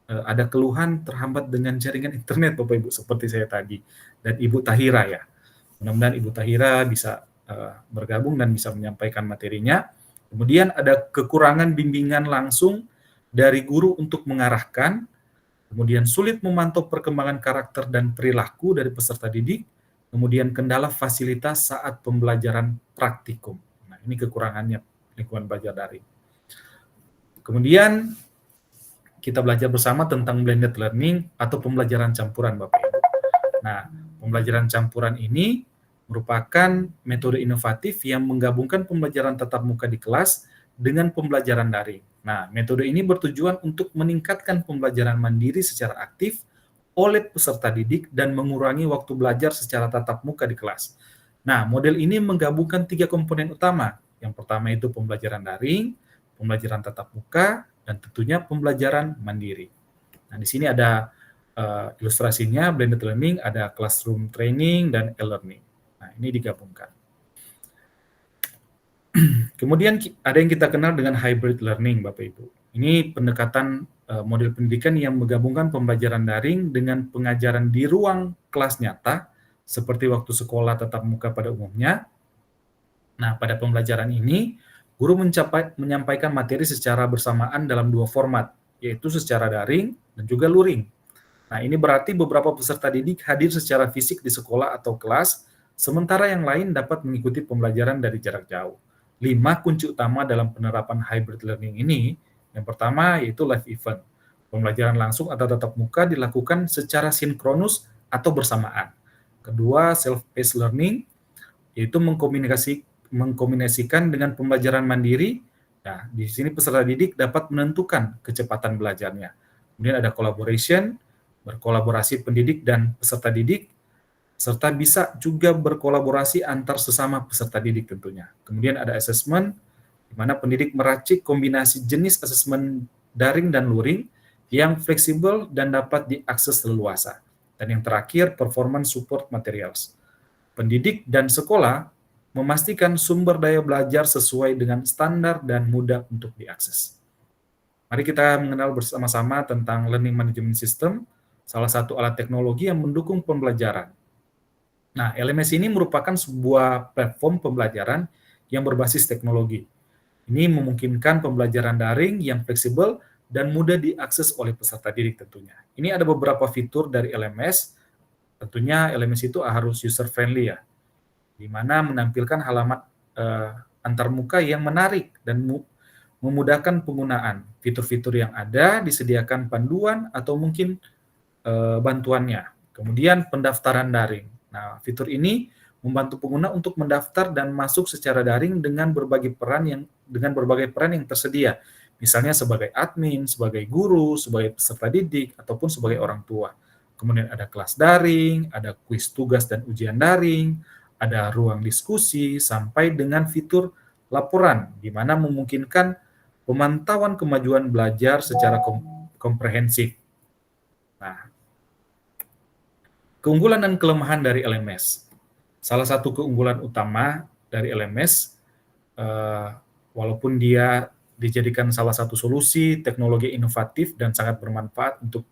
ada keluhan terhambat dengan jaringan internet, Bapak Ibu, seperti saya tadi, dan Ibu Tahira ya. Mudah-mudahan Ibu Tahira bisa bergabung dan bisa menyampaikan materinya. Kemudian ada kekurangan bimbingan langsung dari guru untuk mengarahkan, kemudian sulit memantau perkembangan karakter dan perilaku dari peserta didik, kemudian kendala fasilitas saat pembelajaran praktikum. Nah, ini kekurangannya lingkungan belajar daring. Kemudian kita belajar bersama tentang blended learning atau pembelajaran campuran, Bapak Ibu. Nah, pembelajaran campuran ini merupakan metode inovatif yang menggabungkan pembelajaran tatap muka di kelas dengan pembelajaran daring. Nah, metode ini bertujuan untuk meningkatkan pembelajaran mandiri secara aktif oleh peserta didik dan mengurangi waktu belajar secara tatap muka di kelas. Nah, model ini menggabungkan 3 komponen utama. Yang pertama itu pembelajaran daring, pembelajaran tatap muka, dan tentunya pembelajaran mandiri. Nah, di sini ada ilustrasinya, blended learning, ada classroom training, dan e-learning. Nah, ini digabungkan. Kemudian ada yang kita kenal dengan hybrid learning, Bapak Ibu. Ini pendekatan model pendidikan yang menggabungkan pembelajaran daring dengan pengajaran di ruang kelas nyata, seperti waktu sekolah tatap muka pada umumnya. Nah, pada pembelajaran ini, guru menyampaikan materi secara bersamaan dalam dua format, yaitu secara daring dan juga luring. Nah, ini berarti beberapa peserta didik hadir secara fisik di sekolah atau kelas, sementara yang lain dapat mengikuti pembelajaran dari jarak jauh. 5 kunci utama dalam penerapan hybrid learning ini, yang pertama yaitu live event. Pembelajaran langsung atau tatap muka dilakukan secara sinkronus atau bersamaan. Kedua, self-paced learning, yaitu mengkombinasikan dengan pembelajaran mandiri. Nah, di sini peserta didik dapat menentukan kecepatan belajarnya. Kemudian ada collaboration, berkolaborasi pendidik dan peserta didik, serta bisa juga berkolaborasi antar sesama peserta didik tentunya. Kemudian ada assessment, di mana pendidik meracik kombinasi jenis assessment daring dan luring yang fleksibel dan dapat diakses leluasa. Dan yang terakhir, performance support materials. Pendidik dan sekolah memastikan sumber daya belajar sesuai dengan standar dan mudah untuk diakses. Mari kita mengenal bersama-sama tentang Learning Management System, salah satu alat teknologi yang mendukung pembelajaran. Nah, LMS ini merupakan sebuah platform pembelajaran yang berbasis teknologi. Ini memungkinkan pembelajaran daring yang fleksibel dan mudah diakses oleh peserta didik tentunya. Ini ada beberapa fitur dari LMS. Tentunya LMS itu harus user-friendly ya, di mana menampilkan halaman antarmuka yang menarik dan memudahkan penggunaan. Fitur-fitur yang ada disediakan panduan atau mungkin bantuannya. Kemudian pendaftaran daring. Nah, fitur ini membantu pengguna untuk mendaftar dan masuk secara daring dengan berbagai peran yang tersedia. Misalnya sebagai admin, sebagai guru, sebagai peserta didik, ataupun sebagai orang tua. Kemudian ada kelas daring, ada kuis tugas dan ujian daring, ada ruang diskusi, sampai dengan fitur laporan, di mana memungkinkan pemantauan kemajuan belajar secara komprehensif. Nah, keunggulan dan kelemahan dari LMS. Salah satu keunggulan utama dari LMS, walaupun dia dijadikan salah satu solusi teknologi inovatif dan sangat bermanfaat untuk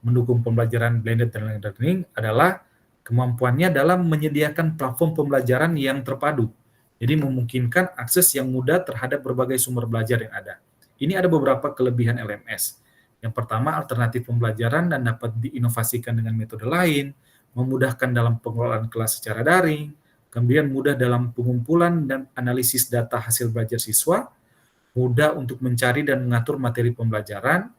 mendukung pembelajaran blended learning, adalah kemampuannya dalam menyediakan platform pembelajaran yang terpadu. Jadi memungkinkan akses yang mudah terhadap berbagai sumber belajar yang ada. Ini ada beberapa kelebihan LMS. Yang pertama, alternatif pembelajaran dan dapat diinovasikan dengan metode lain, memudahkan dalam pengelolaan kelas secara daring, kemudian mudah dalam pengumpulan dan analisis data hasil belajar siswa, mudah untuk mencari dan mengatur materi pembelajaran,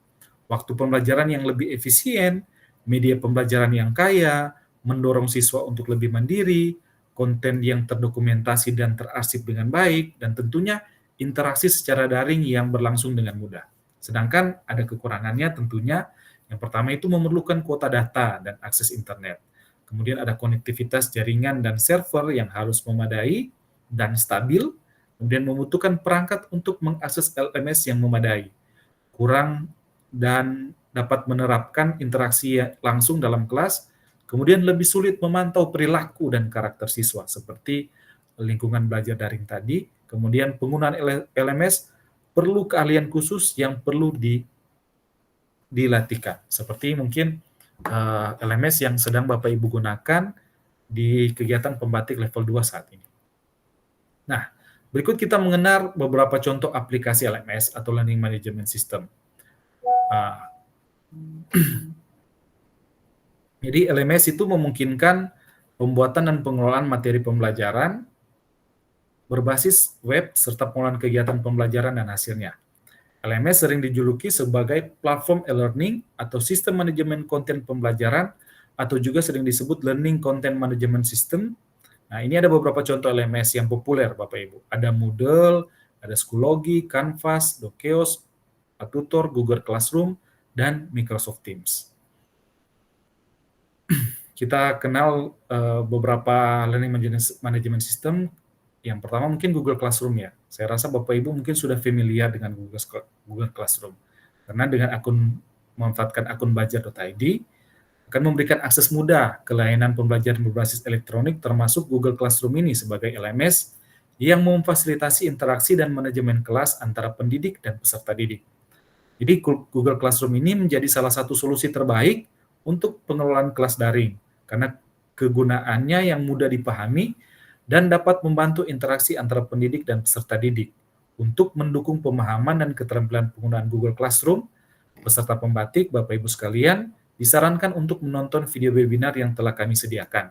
waktu pembelajaran yang lebih efisien, media pembelajaran yang kaya, mendorong siswa untuk lebih mandiri, konten yang terdokumentasi dan terarsip dengan baik, dan tentunya interaksi secara daring yang berlangsung dengan mudah. Sedangkan ada kekurangannya tentunya, yang pertama itu memerlukan kuota data dan akses internet. Kemudian ada konektivitas jaringan dan server yang harus memadai dan stabil, kemudian membutuhkan perangkat untuk mengakses LMS yang memadai, kurang dan dapat menerapkan interaksi langsung dalam kelas, kemudian lebih sulit memantau perilaku dan karakter siswa, seperti lingkungan belajar daring tadi. Kemudian penggunaan LMS perlu keahlian khusus yang perlu dilatihkan, seperti mungkin LMS yang sedang Bapak Ibu gunakan di kegiatan pembatik level 2 saat ini. Nah, berikut kita mengenal beberapa contoh aplikasi LMS atau Learning Management System. Jadi LMS itu memungkinkan pembuatan dan pengelolaan materi pembelajaran berbasis web serta pengelolaan kegiatan pembelajaran dan hasilnya. LMS sering dijuluki sebagai platform e-learning atau sistem manajemen konten pembelajaran, atau juga sering disebut learning content management system. Nah, ini ada beberapa contoh LMS yang populer, Bapak Ibu. Ada Moodle, ada Schoology, Canvas, Dokeos, Tutor, Google Classroom, dan Microsoft Teams. Kita kenal beberapa learning management system. Yang pertama mungkin Google Classroom ya. Saya rasa Bapak Ibu mungkin sudah familiar dengan Google Classroom. Karena dengan memanfaatkan akun belajar.id akan memberikan akses mudah ke layanan pembelajaran berbasis elektronik, termasuk Google Classroom ini sebagai LMS yang memfasilitasi interaksi dan manajemen kelas antara pendidik dan peserta didik. Jadi Google Classroom ini menjadi salah satu solusi terbaik untuk pengelolaan kelas daring, karena kegunaannya yang mudah dipahami dan dapat membantu interaksi antara pendidik dan peserta didik. Untuk mendukung pemahaman dan keterampilan penggunaan Google Classroom, peserta pembatik, Bapak Ibu sekalian, disarankan untuk menonton video webinar yang telah kami sediakan.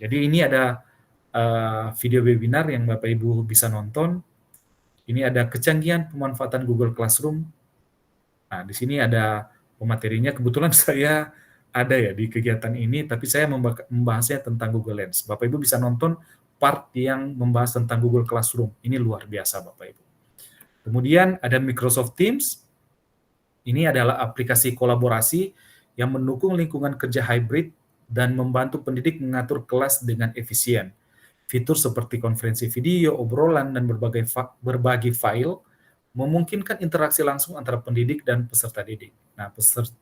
Jadi ini ada video webinar yang Bapak Ibu bisa nonton. Ini ada kecanggihan pemanfaatan Google Classroom. Nah, di sini ada pematerinya. Kebetulan saya ada ya di kegiatan ini, tapi saya membahasnya tentang Google Lens. Bapak Ibu bisa nonton part yang membahas tentang Google Classroom. Ini luar biasa, Bapak Ibu. Kemudian ada Microsoft Teams. Ini adalah aplikasi kolaborasi yang mendukung lingkungan kerja hybrid dan membantu pendidik mengatur kelas dengan efisien. Fitur seperti konferensi video, obrolan, dan berbagi file memungkinkan interaksi langsung antara pendidik dan peserta didik. Nah,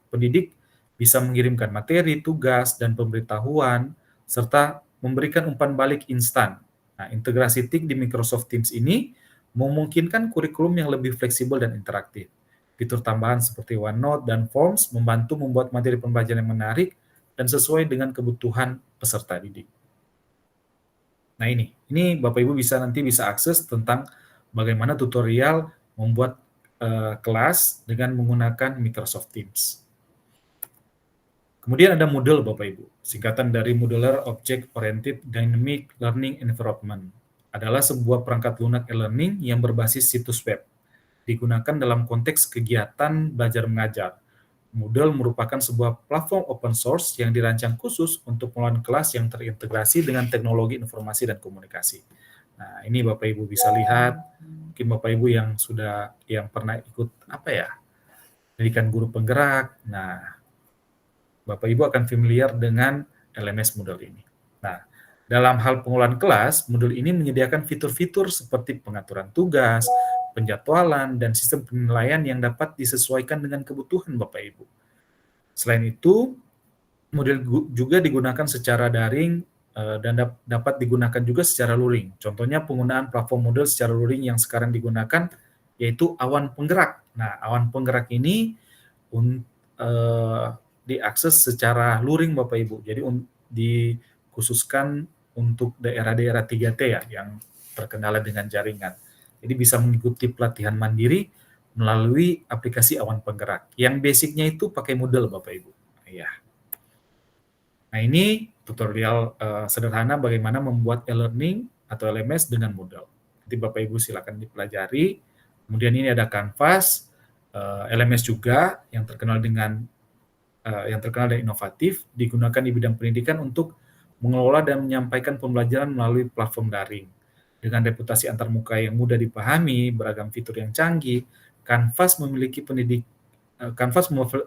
pendidik bisa mengirimkan materi, tugas, dan pemberitahuan, serta memberikan umpan balik instan. Nah, integrasi TIK di Microsoft Teams ini memungkinkan kurikulum yang lebih fleksibel dan interaktif. Fitur tambahan seperti OneNote dan Forms membantu membuat materi pembelajaran yang menarik dan sesuai dengan kebutuhan peserta didik. Nah, ini Bapak Ibu nanti bisa akses tentang bagaimana tutorial membuat kelas dengan menggunakan Microsoft Teams. Kemudian ada Moodle, Bapak Ibu, singkatan dari Modular Object Oriented Dynamic Learning Environment. Adalah sebuah perangkat lunak e-learning yang berbasis situs web, digunakan dalam konteks kegiatan belajar mengajar. Moodle merupakan sebuah platform open source yang dirancang khusus untuk pengelolaan kelas yang terintegrasi dengan teknologi informasi dan komunikasi. Nah, ini Bapak Ibu bisa lihat, mungkin Bapak Ibu yang pernah ikut pendidikan guru penggerak. Nah, Bapak Ibu akan familiar dengan LMS Moodle ini. Nah, dalam hal pengelolaan kelas, Moodle ini menyediakan fitur-fitur seperti pengaturan tugas, penjadwalan, dan sistem penilaian yang dapat disesuaikan dengan kebutuhan Bapak Ibu. Selain itu, Moodle juga digunakan secara daring dan dapat digunakan juga secara luring. Contohnya penggunaan platform Moodle secara luring yang sekarang digunakan yaitu Awan Penggerak. Nah, Awan Penggerak ini diakses secara luring Bapak Ibu. Jadi dikhususkan untuk daerah-daerah 3T ya yang terkendala dengan jaringan. Jadi bisa mengikuti pelatihan mandiri melalui aplikasi Awan Penggerak. Yang basicnya itu pakai Moodle, Bapak Ibu. Ya. Nah, ini tutorial sederhana bagaimana membuat e-learning atau LMS dengan Moodle. Nanti Bapak Ibu silakan dipelajari. Kemudian ini ada Canvas, LMS juga yang terkenal dan inovatif, digunakan di bidang pendidikan untuk mengelola dan menyampaikan pembelajaran melalui platform daring. Dengan reputasi antarmuka yang mudah dipahami, beragam fitur yang canggih, Canvas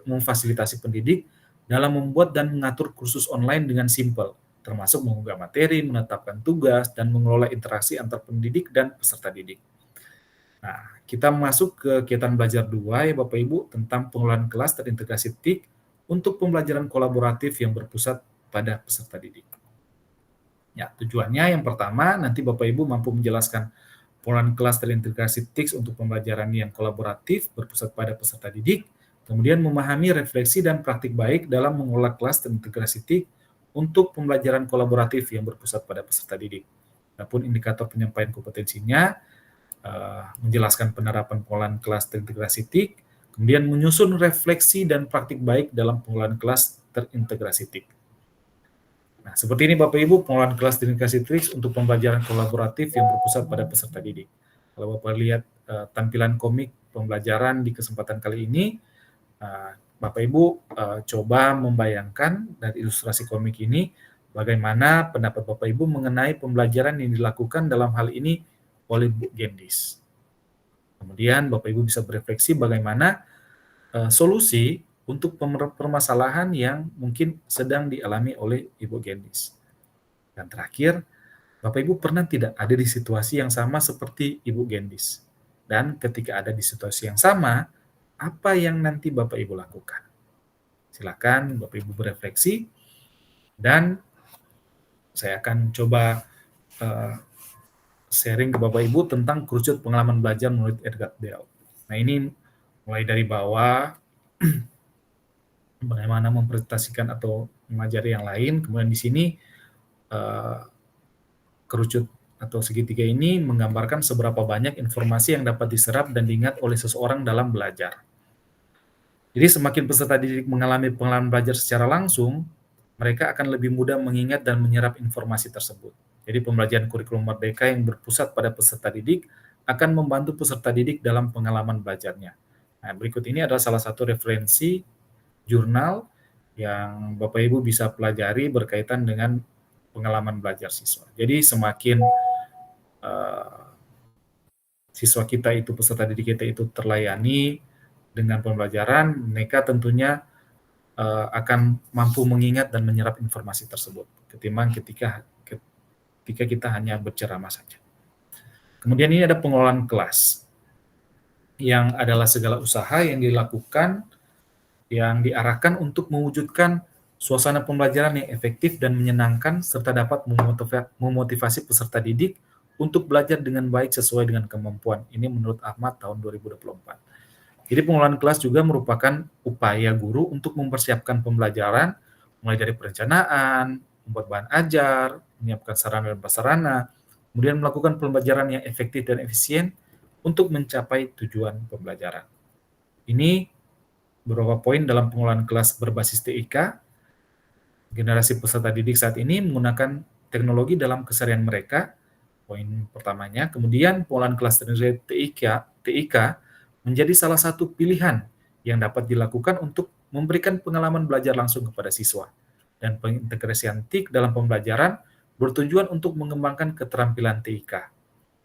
memfasilitasi pendidik dalam membuat dan mengatur kursus online dengan simpel, termasuk mengunggah materi, menetapkan tugas, dan mengelola interaksi antar pendidik dan peserta didik. Nah, kita masuk ke kegiatan belajar 2 ya Bapak Ibu tentang pengelolaan kelas terintegrasi TIK untuk pembelajaran kolaboratif yang berpusat pada peserta didik. Ya, tujuannya yang pertama, nanti Bapak Ibu mampu menjelaskan pengelolaan kelas terintegrasi TIK untuk pembelajaran yang kolaboratif berpusat pada peserta didik, kemudian memahami refleksi dan praktik baik dalam mengelola kelas terintegrasi TIK untuk pembelajaran kolaboratif yang berpusat pada peserta didik. Adapun indikator penyampaian kompetensinya, menjelaskan penerapan pengelolaan kelas terintegrasi TIK, kemudian menyusun refleksi dan praktik baik dalam pengelolaan kelas terintegrasi TIK. Nah, seperti ini Bapak Ibu pengelolaan kelas terintegrasi TIK untuk pembelajaran kolaboratif yang berpusat pada peserta didik. Kalau Bapak lihat tampilan komik pembelajaran di kesempatan kali ini, Bapak Ibu coba membayangkan dari ilustrasi komik ini bagaimana pendapat Bapak Ibu mengenai pembelajaran yang dilakukan dalam hal ini oleh Bu Gendis. Kemudian Bapak Ibu bisa berefleksi bagaimana solusi untuk permasalahan yang mungkin sedang dialami oleh Ibu Gendis. Dan terakhir, Bapak Ibu pernah tidak ada di situasi yang sama seperti Ibu Gendis? Dan ketika ada di situasi yang sama, apa yang nanti Bapak Ibu lakukan? Silakan Bapak Ibu berefleksi, dan saya akan coba sharing ke Bapak Ibu tentang kerucut pengalaman belajar menurut Edgar Dale. Nah, ini mulai dari bawah, bagaimana mempresentasikan atau mengajari yang lain. Kemudian di sini kerucut atau segitiga ini menggambarkan seberapa banyak informasi yang dapat diserap dan diingat oleh seseorang dalam belajar. Jadi semakin peserta didik mengalami pengalaman belajar secara langsung, mereka akan lebih mudah mengingat dan menyerap informasi tersebut. Jadi pembelajaran kurikulum merdeka yang berpusat pada peserta didik akan membantu peserta didik dalam pengalaman belajarnya. Nah, berikut ini adalah salah satu referensi jurnal yang Bapak Ibu bisa pelajari berkaitan dengan pengalaman belajar siswa. Jadi semakin siswa kita itu, peserta didik kita itu terlayani dengan pembelajaran, mereka tentunya akan mampu mengingat dan menyerap informasi tersebut ketimbang ketika kita hanya berceramah saja. Kemudian ini ada pengelolaan kelas, yang adalah segala usaha yang dilakukan, yang diarahkan untuk mewujudkan suasana pembelajaran yang efektif dan menyenangkan, serta dapat memotivasi peserta didik untuk belajar dengan baik sesuai dengan kemampuan. Ini menurut Ahmad tahun 2024. Jadi pengelolaan kelas juga merupakan upaya guru untuk mempersiapkan pembelajaran, mulai dari perencanaan, membuat bahan ajar, menyiapkan sarana dan prasarana, kemudian melakukan pembelajaran yang efektif dan efisien untuk mencapai tujuan pembelajaran. Ini beberapa poin dalam pengelolaan kelas berbasis TIK. Generasi peserta didik saat ini menggunakan teknologi dalam keseharian mereka, poin pertamanya. Kemudian pengelolaan kelas terintegrasi TIK menjadi salah satu pilihan yang dapat dilakukan untuk memberikan pengalaman belajar langsung kepada siswa. Dan pengintegrasian TIK dalam pembelajaran bertujuan untuk mengembangkan keterampilan TIK,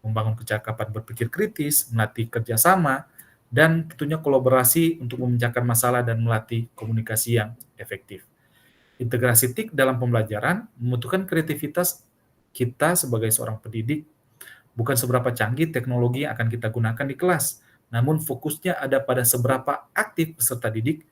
membangun kecakapan berpikir kritis, melatih kerjasama, dan tentunya kolaborasi untuk memecahkan masalah dan melatih komunikasi yang efektif. Integrasi TIK dalam pembelajaran membutuhkan kreativitas kita sebagai seorang pendidik. Bukan seberapa canggih teknologi yang akan kita gunakan di kelas, namun fokusnya ada pada seberapa aktif peserta didik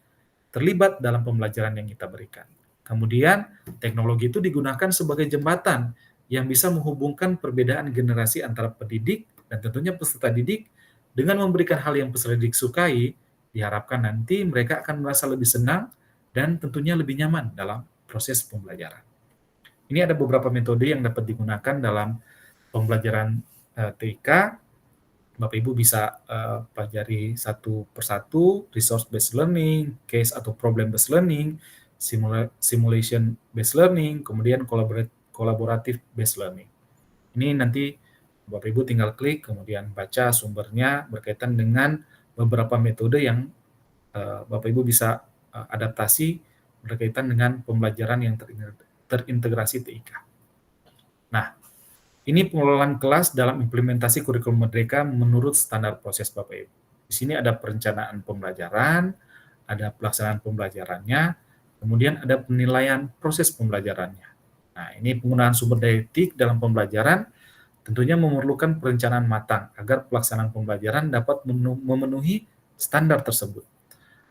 terlibat dalam pembelajaran yang kita berikan. Kemudian, teknologi itu digunakan sebagai jembatan yang bisa menghubungkan perbedaan generasi antara pendidik dan tentunya peserta didik. Dengan memberikan hal yang peserta didik sukai, diharapkan nanti mereka akan merasa lebih senang dan tentunya lebih nyaman dalam proses pembelajaran. Ini ada beberapa metode yang dapat digunakan dalam pembelajaran TIK. Bapak Ibu bisa pelajari satu persatu, resource based learning, case atau problem based learning, simulation based learning, kemudian collaborative based learning. Ini nanti Bapak Ibu tinggal klik, kemudian baca sumbernya berkaitan dengan beberapa metode yang Bapak Ibu bisa adaptasi berkaitan dengan pembelajaran yang terintegrasi TIK. Nah, ini pengelolaan kelas dalam implementasi kurikulum merdeka menurut standar proses Bapak Ibu. Di sini ada perencanaan pembelajaran, ada pelaksanaan pembelajarannya, kemudian ada penilaian proses pembelajarannya. Nah, ini penggunaan sumber daya TIK dalam pembelajaran tentunya memerlukan perencanaan matang agar pelaksanaan pembelajaran dapat memenuhi standar tersebut.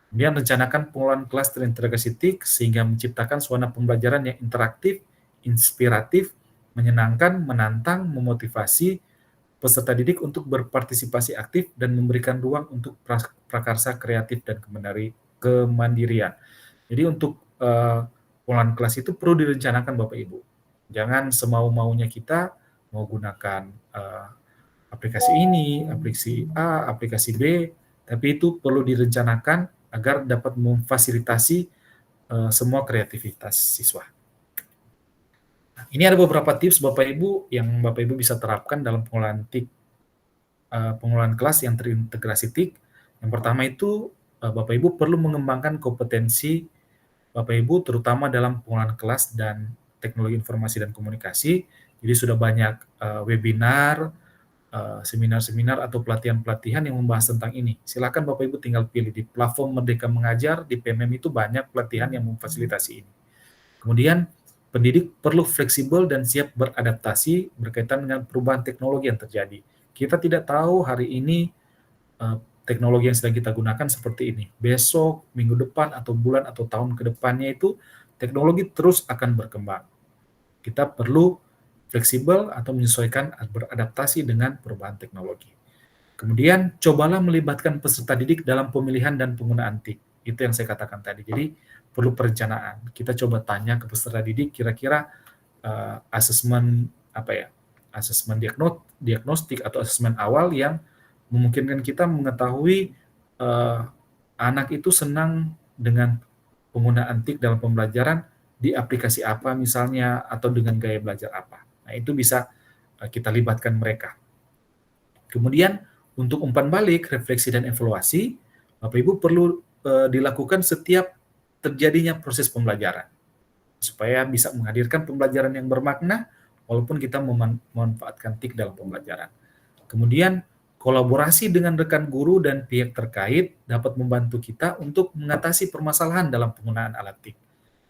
Kemudian rencanakan pengelolaan kelas terintegrasi TIK sehingga menciptakan suasana pembelajaran yang interaktif, inspiratif, menyenangkan, menantang, memotivasi peserta didik untuk berpartisipasi aktif dan memberikan ruang untuk prakarsa kreatif dan kemandirian. Jadi untuk pengelolaan kelas itu perlu direncanakan Bapak Ibu. Jangan semau-maunya kita mau gunakan aplikasi ini, aplikasi A, aplikasi B, tapi itu perlu direncanakan agar dapat memfasilitasi semua kreativitas siswa. Ini ada beberapa tips Bapak Ibu yang Bapak Ibu bisa terapkan dalam pengelolaan TIK, pengelolaan kelas yang terintegrasi TIK. Yang pertama itu Bapak Ibu perlu mengembangkan kompetensi Bapak Ibu terutama dalam pengelolaan kelas dan teknologi informasi dan komunikasi. Jadi sudah banyak webinar, seminar-seminar atau pelatihan-pelatihan yang membahas tentang ini. Silakan Bapak Ibu tinggal pilih di platform Merdeka Mengajar, di PMM itu banyak pelatihan yang memfasilitasi ini. Kemudian pendidik perlu fleksibel dan siap beradaptasi berkaitan dengan perubahan teknologi yang terjadi. Kita tidak tahu hari ini teknologi yang sedang kita gunakan seperti ini. Besok, minggu depan, atau bulan, atau tahun ke depannya itu teknologi terus akan berkembang. Kita perlu fleksibel atau menyesuaikan beradaptasi dengan perubahan teknologi. Kemudian cobalah melibatkan peserta didik dalam pemilihan dan penggunaan TIK. Itu yang saya katakan tadi. Jadi perlu perencanaan. Kita coba tanya ke peserta didik kira-kira asesmen asesmen diagnostik atau asesmen awal yang memungkinkan kita mengetahui anak itu senang dengan penggunaan TIK dalam pembelajaran di aplikasi apa misalnya atau dengan gaya belajar apa. Nah, itu bisa kita libatkan mereka. Kemudian untuk umpan balik, refleksi dan evaluasi, Bapak Ibu perlu dilakukan setiap terjadinya proses pembelajaran supaya bisa menghadirkan pembelajaran yang bermakna walaupun kita memanfaatkan TIK dalam pembelajaran. Kemudian kolaborasi dengan rekan guru dan pihak terkait dapat membantu kita untuk mengatasi permasalahan dalam penggunaan alat TIK.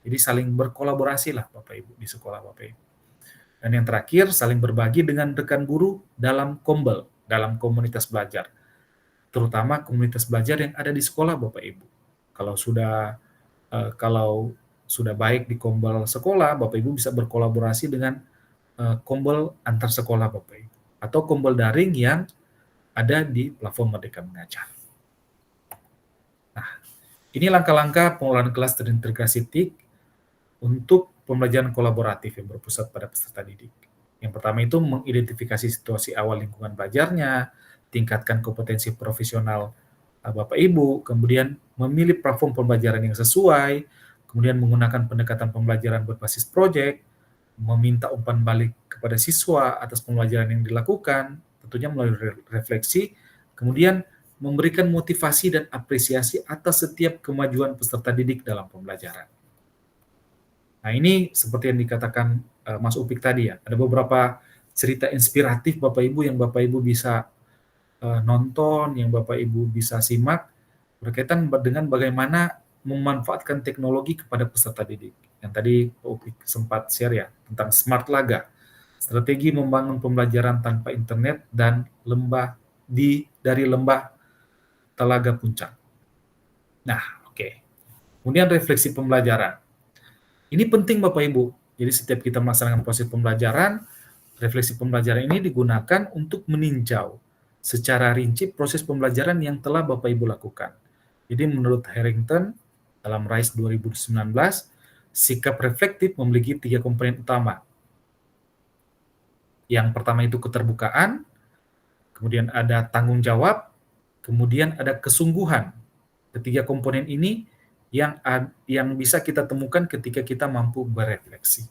Jadi saling berkolaborasi lah Bapak Ibu di sekolah Bapak Ibu. Dan yang terakhir, saling berbagi dengan rekan guru dalam kombel, dalam komunitas belajar. Terutama komunitas belajar yang ada di sekolah Bapak Ibu. Kalau sudah baik di kombel sekolah, Bapak Ibu bisa berkolaborasi dengan kombel antar sekolah Bapak Ibu. Atau kombel daring yang ada di platform Merdeka Mengajar. Nah, ini langkah-langkah pengelolaan kelas terintegrasi TIK untuk pembelajaran kolaboratif yang berpusat pada peserta didik. Yang pertama itu mengidentifikasi situasi awal lingkungan belajarnya, tingkatkan kompetensi profesional Bapak Ibu, kemudian memilih platform pembelajaran yang sesuai, kemudian menggunakan pendekatan pembelajaran berbasis proyek, meminta umpan balik kepada siswa atas pembelajaran yang dilakukan, tentunya melalui refleksi, kemudian memberikan motivasi dan apresiasi atas setiap kemajuan peserta didik dalam pembelajaran. Nah, ini seperti yang dikatakan Mas Upik tadi ya, ada beberapa cerita inspiratif Bapak Ibu yang Bapak Ibu bisa nonton, yang Bapak Ibu bisa simak, berkaitan dengan bagaimana memanfaatkan teknologi kepada peserta didik. Yang tadi Pak Upik sempat share ya, tentang Smart Laga, strategi membangun pembelajaran tanpa internet dan dari lembah Telaga Puncak. Nah, oke. Kemudian refleksi pembelajaran. Ini penting Bapak Ibu. Jadi setiap kita melaksanakan proses pembelajaran, refleksi pembelajaran ini digunakan untuk meninjau secara rinci proses pembelajaran yang telah Bapak Ibu lakukan. Jadi menurut Harrington dalam RISE 2019, sikap reflektif memiliki 3 komponen utama. Yang pertama itu keterbukaan, kemudian ada tanggung jawab, kemudian ada kesungguhan. Ketiga komponen ini yang bisa kita temukan ketika kita mampu berefleksi.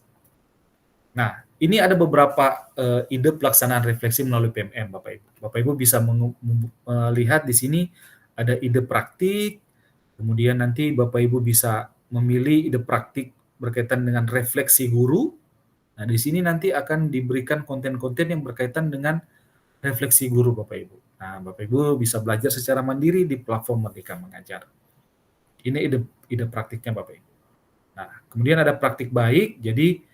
Nah, ini ada beberapa ide pelaksanaan refleksi melalui PMM, Bapak Ibu. Bapak Ibu bisa melihat di sini ada ide praktik, kemudian nanti Bapak Ibu bisa memilih ide praktik berkaitan dengan refleksi guru. Nah, di sini nanti akan diberikan konten-konten yang berkaitan dengan refleksi guru, Bapak Ibu. Nah, Bapak Ibu bisa belajar secara mandiri di platform Merdeka Mengajar. Ini ide praktiknya Bapak Ibu. Nah, kemudian ada praktik baik. Jadi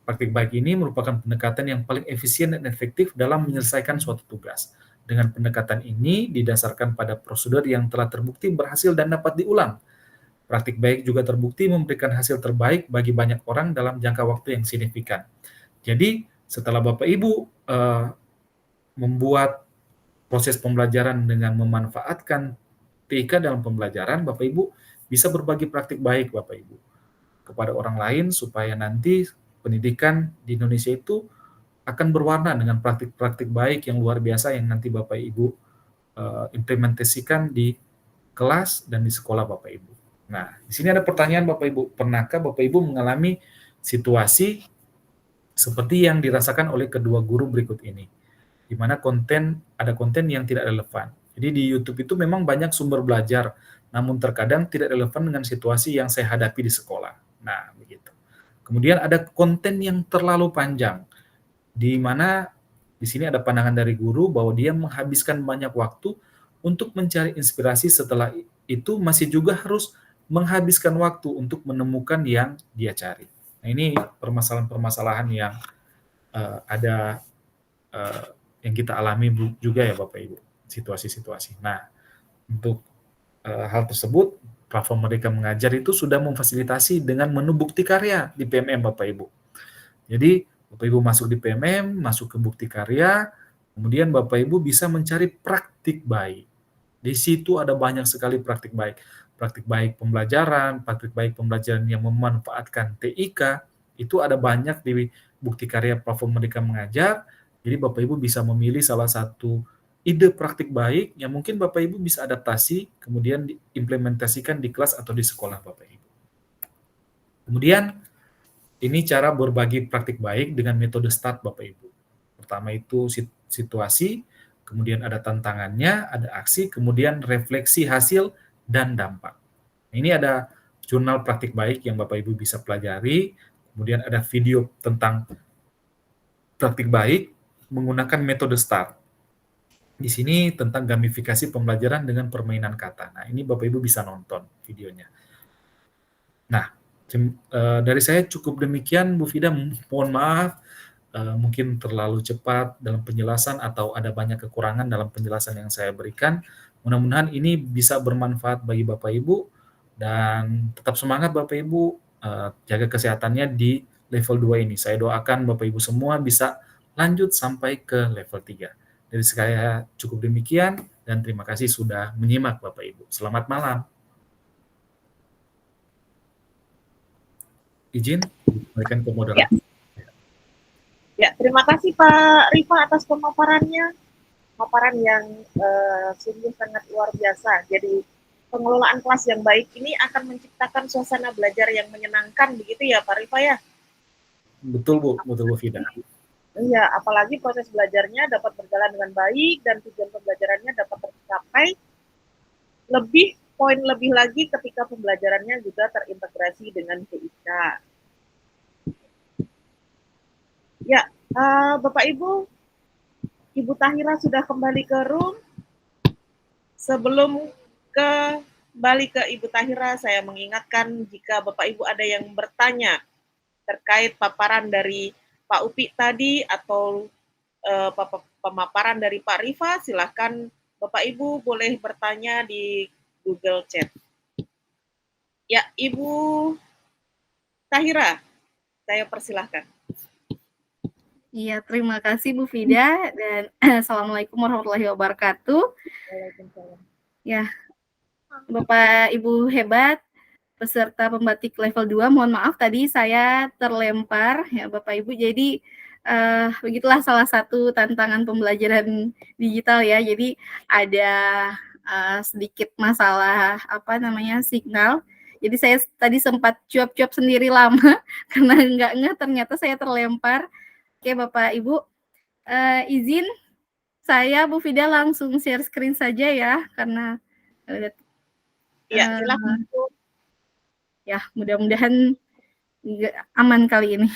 praktik baik ini merupakan pendekatan yang paling efisien dan efektif dalam menyelesaikan suatu tugas. Dengan pendekatan ini didasarkan pada prosedur yang telah terbukti berhasil dan dapat diulang. Praktik baik juga terbukti memberikan hasil terbaik bagi banyak orang dalam jangka waktu yang signifikan. Jadi setelah Bapak Ibu membuat proses pembelajaran dengan memanfaatkan TIK dalam pembelajaran, Bapak Ibu bisa berbagi praktik baik Bapak Ibu kepada orang lain supaya nanti pendidikan di Indonesia itu akan berwarna dengan praktik-praktik baik yang luar biasa yang nanti Bapak Ibu implementasikan di kelas dan di sekolah Bapak Ibu. Nah, di sini ada pertanyaan Bapak Ibu, pernahkah Bapak Ibu mengalami situasi seperti yang dirasakan oleh kedua guru berikut ini, di mana ada konten yang tidak relevan. Jadi di YouTube itu memang banyak sumber belajar, namun terkadang tidak relevan dengan situasi yang saya hadapi di sekolah. Nah, begitu. Kemudian ada konten yang terlalu panjang, di mana di sini ada pandangan dari guru bahwa dia menghabiskan banyak waktu untuk mencari inspirasi, setelah itu masih juga harus menghabiskan waktu untuk menemukan yang dia cari. Nah, ini permasalahan-permasalahan yang ada yang kita alami juga ya Bapak Ibu. Situasi-situasi. Nah, untuk hal tersebut, platform Merdeka Mengajar itu sudah memfasilitasi dengan menu bukti karya di PMM Bapak Ibu. Jadi, Bapak Ibu masuk di PMM, masuk ke bukti karya, kemudian Bapak Ibu bisa mencari praktik baik. Di situ ada banyak sekali praktik baik. Praktik baik pembelajaran yang memanfaatkan TIK, itu ada banyak di bukti karya platform Merdeka Mengajar. Jadi Bapak Ibu bisa memilih salah satu ide praktik baik yang mungkin Bapak Ibu bisa adaptasi, kemudian diimplementasikan di kelas atau di sekolah Bapak Ibu. Kemudian, ini cara berbagi praktik baik dengan metode START Bapak Ibu. Pertama itu situasi, kemudian ada tantangannya, ada aksi, kemudian refleksi hasil dan dampak. Ini ada jurnal praktik baik yang Bapak Ibu bisa pelajari, kemudian ada video tentang praktik baik menggunakan metode START. Di sini tentang gamifikasi pembelajaran dengan permainan kata. Nah, ini Bapak Ibu bisa nonton videonya. Nah, dari saya cukup demikian, Bu Fida. Mohon maaf, mungkin terlalu cepat dalam penjelasan atau ada banyak kekurangan dalam penjelasan yang saya berikan. Mudah-mudahan ini bisa bermanfaat bagi Bapak Ibu, dan tetap semangat Bapak Ibu, jaga kesehatannya di level 2 ini. Saya doakan Bapak Ibu semua bisa lanjut sampai ke level 3. Dari saya cukup demikian, dan terima kasih sudah menyimak Bapak Ibu. Selamat malam. Izin diberikan ke moderator.
Ya, terima kasih Pak Rifa atas pemaparannya. Pemaparan yang sungguh sangat luar biasa. Jadi pengelolaan kelas yang baik ini akan menciptakan suasana belajar yang menyenangkan, begitu ya Pak Rifa ya?
Betul Bu Fida.
Iya, apalagi proses belajarnya dapat berjalan dengan baik dan tujuan pembelajarannya dapat tercapai. Poin lebih lagi ketika pembelajarannya juga terintegrasi dengan TIK. Ya, Bapak Ibu, Ibu Tahira sudah kembali ke room. Sebelum kembali ke Ibu Tahira, saya mengingatkan jika Bapak Ibu ada yang bertanya terkait paparan dari Pak Upi tadi atau pemaparan dari Pak Rifa, silakan Bapak Ibu boleh bertanya di Google Chat. Ya, Ibu Tahira, saya persilahkan.
Iya, terima kasih Bu Fida, dan Assalamualaikum warahmatullahi wabarakatuh.
Waalaikumsalam.
Ya, Bapak Ibu hebat, peserta pembatik level 2, mohon maaf tadi saya terlempar ya Bapak Ibu. Jadi begitulah salah satu tantangan pembelajaran digital ya. Jadi ada sedikit masalah signal. Jadi saya tadi sempat cuap-cuap sendiri lama karena nggak ngeh ternyata saya terlempar. Oke Bapak Ibu, izin saya Bu Fida langsung share screen saja ya, karena
ya silakan.
Ya mudah-mudahan aman kali ini.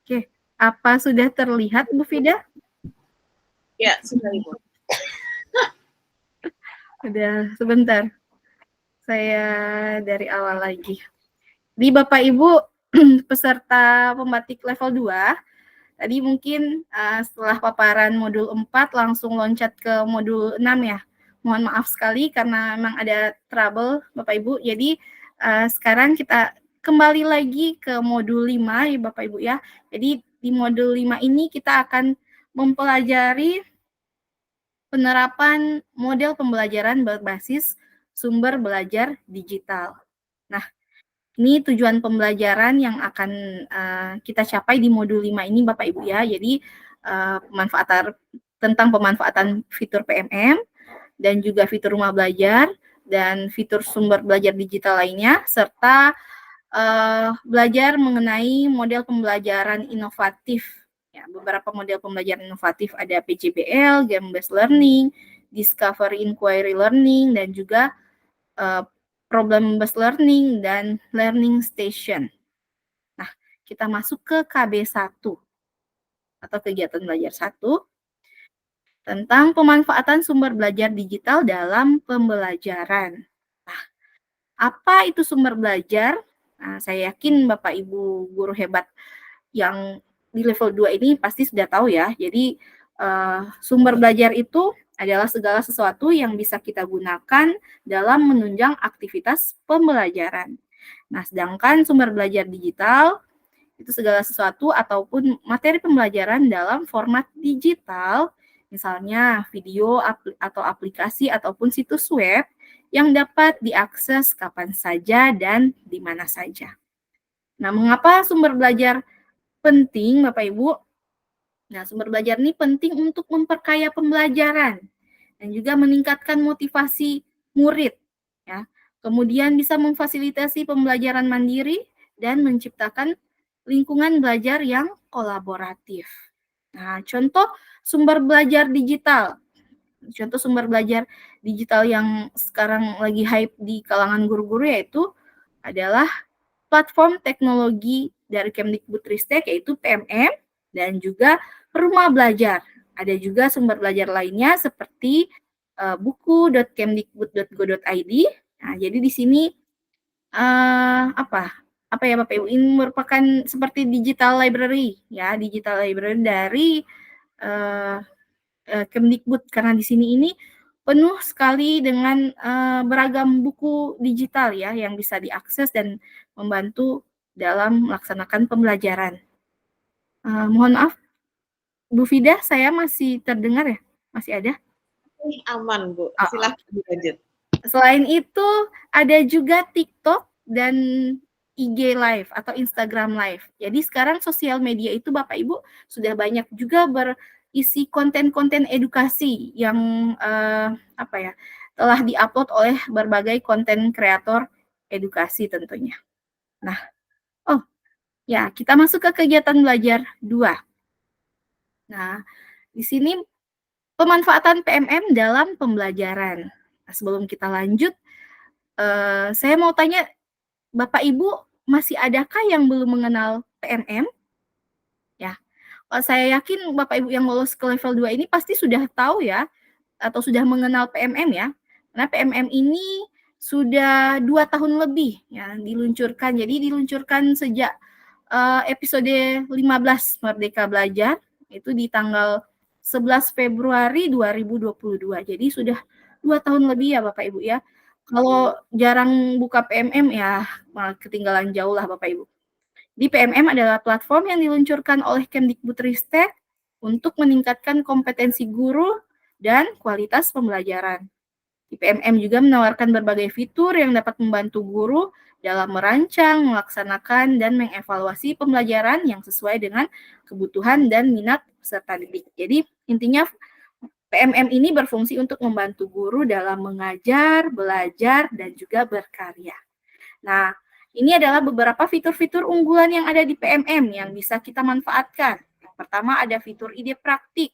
Oke, apa sudah terlihat Bu Fida?
Ya, sudah Ibu.
Udah, sebentar. Saya dari awal lagi. Di Bapak Ibu peserta pembatik level 2, tadi mungkin setelah paparan modul 4 langsung loncat ke modul 6 ya. Mohon maaf sekali karena memang ada trouble Bapak Ibu. Jadi sekarang kita kembali lagi ke modul 5 ya Bapak Ibu ya. Jadi di modul 5 ini kita akan mempelajari penerapan model pembelajaran berbasis sumber belajar digital. Nah, ini tujuan pembelajaran yang akan kita capai di modul 5 ini Bapak Ibu ya. Jadi tentang pemanfaatan fitur PMM dan juga fitur rumah belajar dan fitur sumber belajar digital lainnya, serta belajar mengenai model pembelajaran inovatif. Ya, beberapa model pembelajaran inovatif ada PJBL, Game Based Learning, Discovery Inquiry Learning, dan juga Problem Based Learning dan Learning Station. Nah, kita masuk ke KB1 atau kegiatan belajar 1 tentang pemanfaatan sumber belajar digital dalam pembelajaran. Nah, apa itu sumber belajar? Nah, saya yakin Bapak Ibu guru hebat yang di level 2 ini pasti sudah tahu ya. Jadi sumber belajar itu adalah segala sesuatu yang bisa kita gunakan dalam menunjang aktivitas pembelajaran. Nah, sedangkan sumber belajar digital itu segala sesuatu ataupun materi pembelajaran dalam format digital, misalnya video atau aplikasi ataupun situs web yang dapat diakses kapan saja dan di mana saja. Nah, mengapa sumber belajar penting, Bapak Ibu? Nah, sumber belajar ini penting untuk memperkaya pembelajaran dan juga meningkatkan motivasi murid, ya. Kemudian bisa memfasilitasi pembelajaran mandiri dan menciptakan lingkungan belajar yang kolaboratif. Nah, contoh sumber belajar digital. Contoh sumber belajar digital yang sekarang lagi hype di kalangan guru-guru yaitu adalah platform teknologi dari Kemdikbudristek yaitu PMM dan juga rumah belajar. Ada juga sumber belajar lainnya seperti buku.kemdikbud.go.id. Nah, jadi di sini apa ya Bapak Ibu, ini merupakan seperti digital library ya, digital library dari Kemdikbud, karena di sini ini penuh sekali dengan beragam buku digital ya yang bisa diakses dan membantu dalam melaksanakan pembelajaran. Mohon maaf, Bu Fida, saya masih terdengar ya? Masih ada?
Aman, Bu. Silahkan lanjut.
Selain itu, ada juga TikTok dan IG Live atau Instagram Live. Jadi sekarang sosial media itu Bapak Ibu sudah banyak juga berisi konten-konten edukasi yang telah diupload oleh berbagai konten kreator edukasi tentunya. Nah, kita masuk ke kegiatan belajar 2. Nah, di sini pemanfaatan PMM dalam pembelajaran. Nah, sebelum kita lanjut, saya mau tanya, Bapak Ibu masih adakah yang belum mengenal PMM? Ya, saya yakin Bapak Ibu yang lolos ke level 2 ini pasti sudah tahu ya, atau sudah mengenal PMM ya. Karena PMM ini sudah 2 tahun lebih ya diluncurkan. Jadi diluncurkan sejak episode 15 Merdeka Belajar, itu di tanggal 11 Februari 2022. Jadi sudah 2 tahun lebih ya Bapak Ibu ya. Kalau jarang buka PMM ya malah ketinggalan jauh lah Bapak Ibu. Di PMM adalah platform yang diluncurkan oleh Kemdikbudristek untuk meningkatkan kompetensi guru dan kualitas pembelajaran. Di PMM juga menawarkan berbagai fitur yang dapat membantu guru dalam merancang, melaksanakan, dan mengevaluasi pembelajaran yang sesuai dengan kebutuhan dan minat peserta didik. Jadi intinya PMM ini berfungsi untuk membantu guru dalam mengajar, belajar, dan juga berkarya. Nah, ini adalah beberapa fitur-fitur unggulan yang ada di PMM yang bisa kita manfaatkan. Yang pertama ada fitur ide praktik,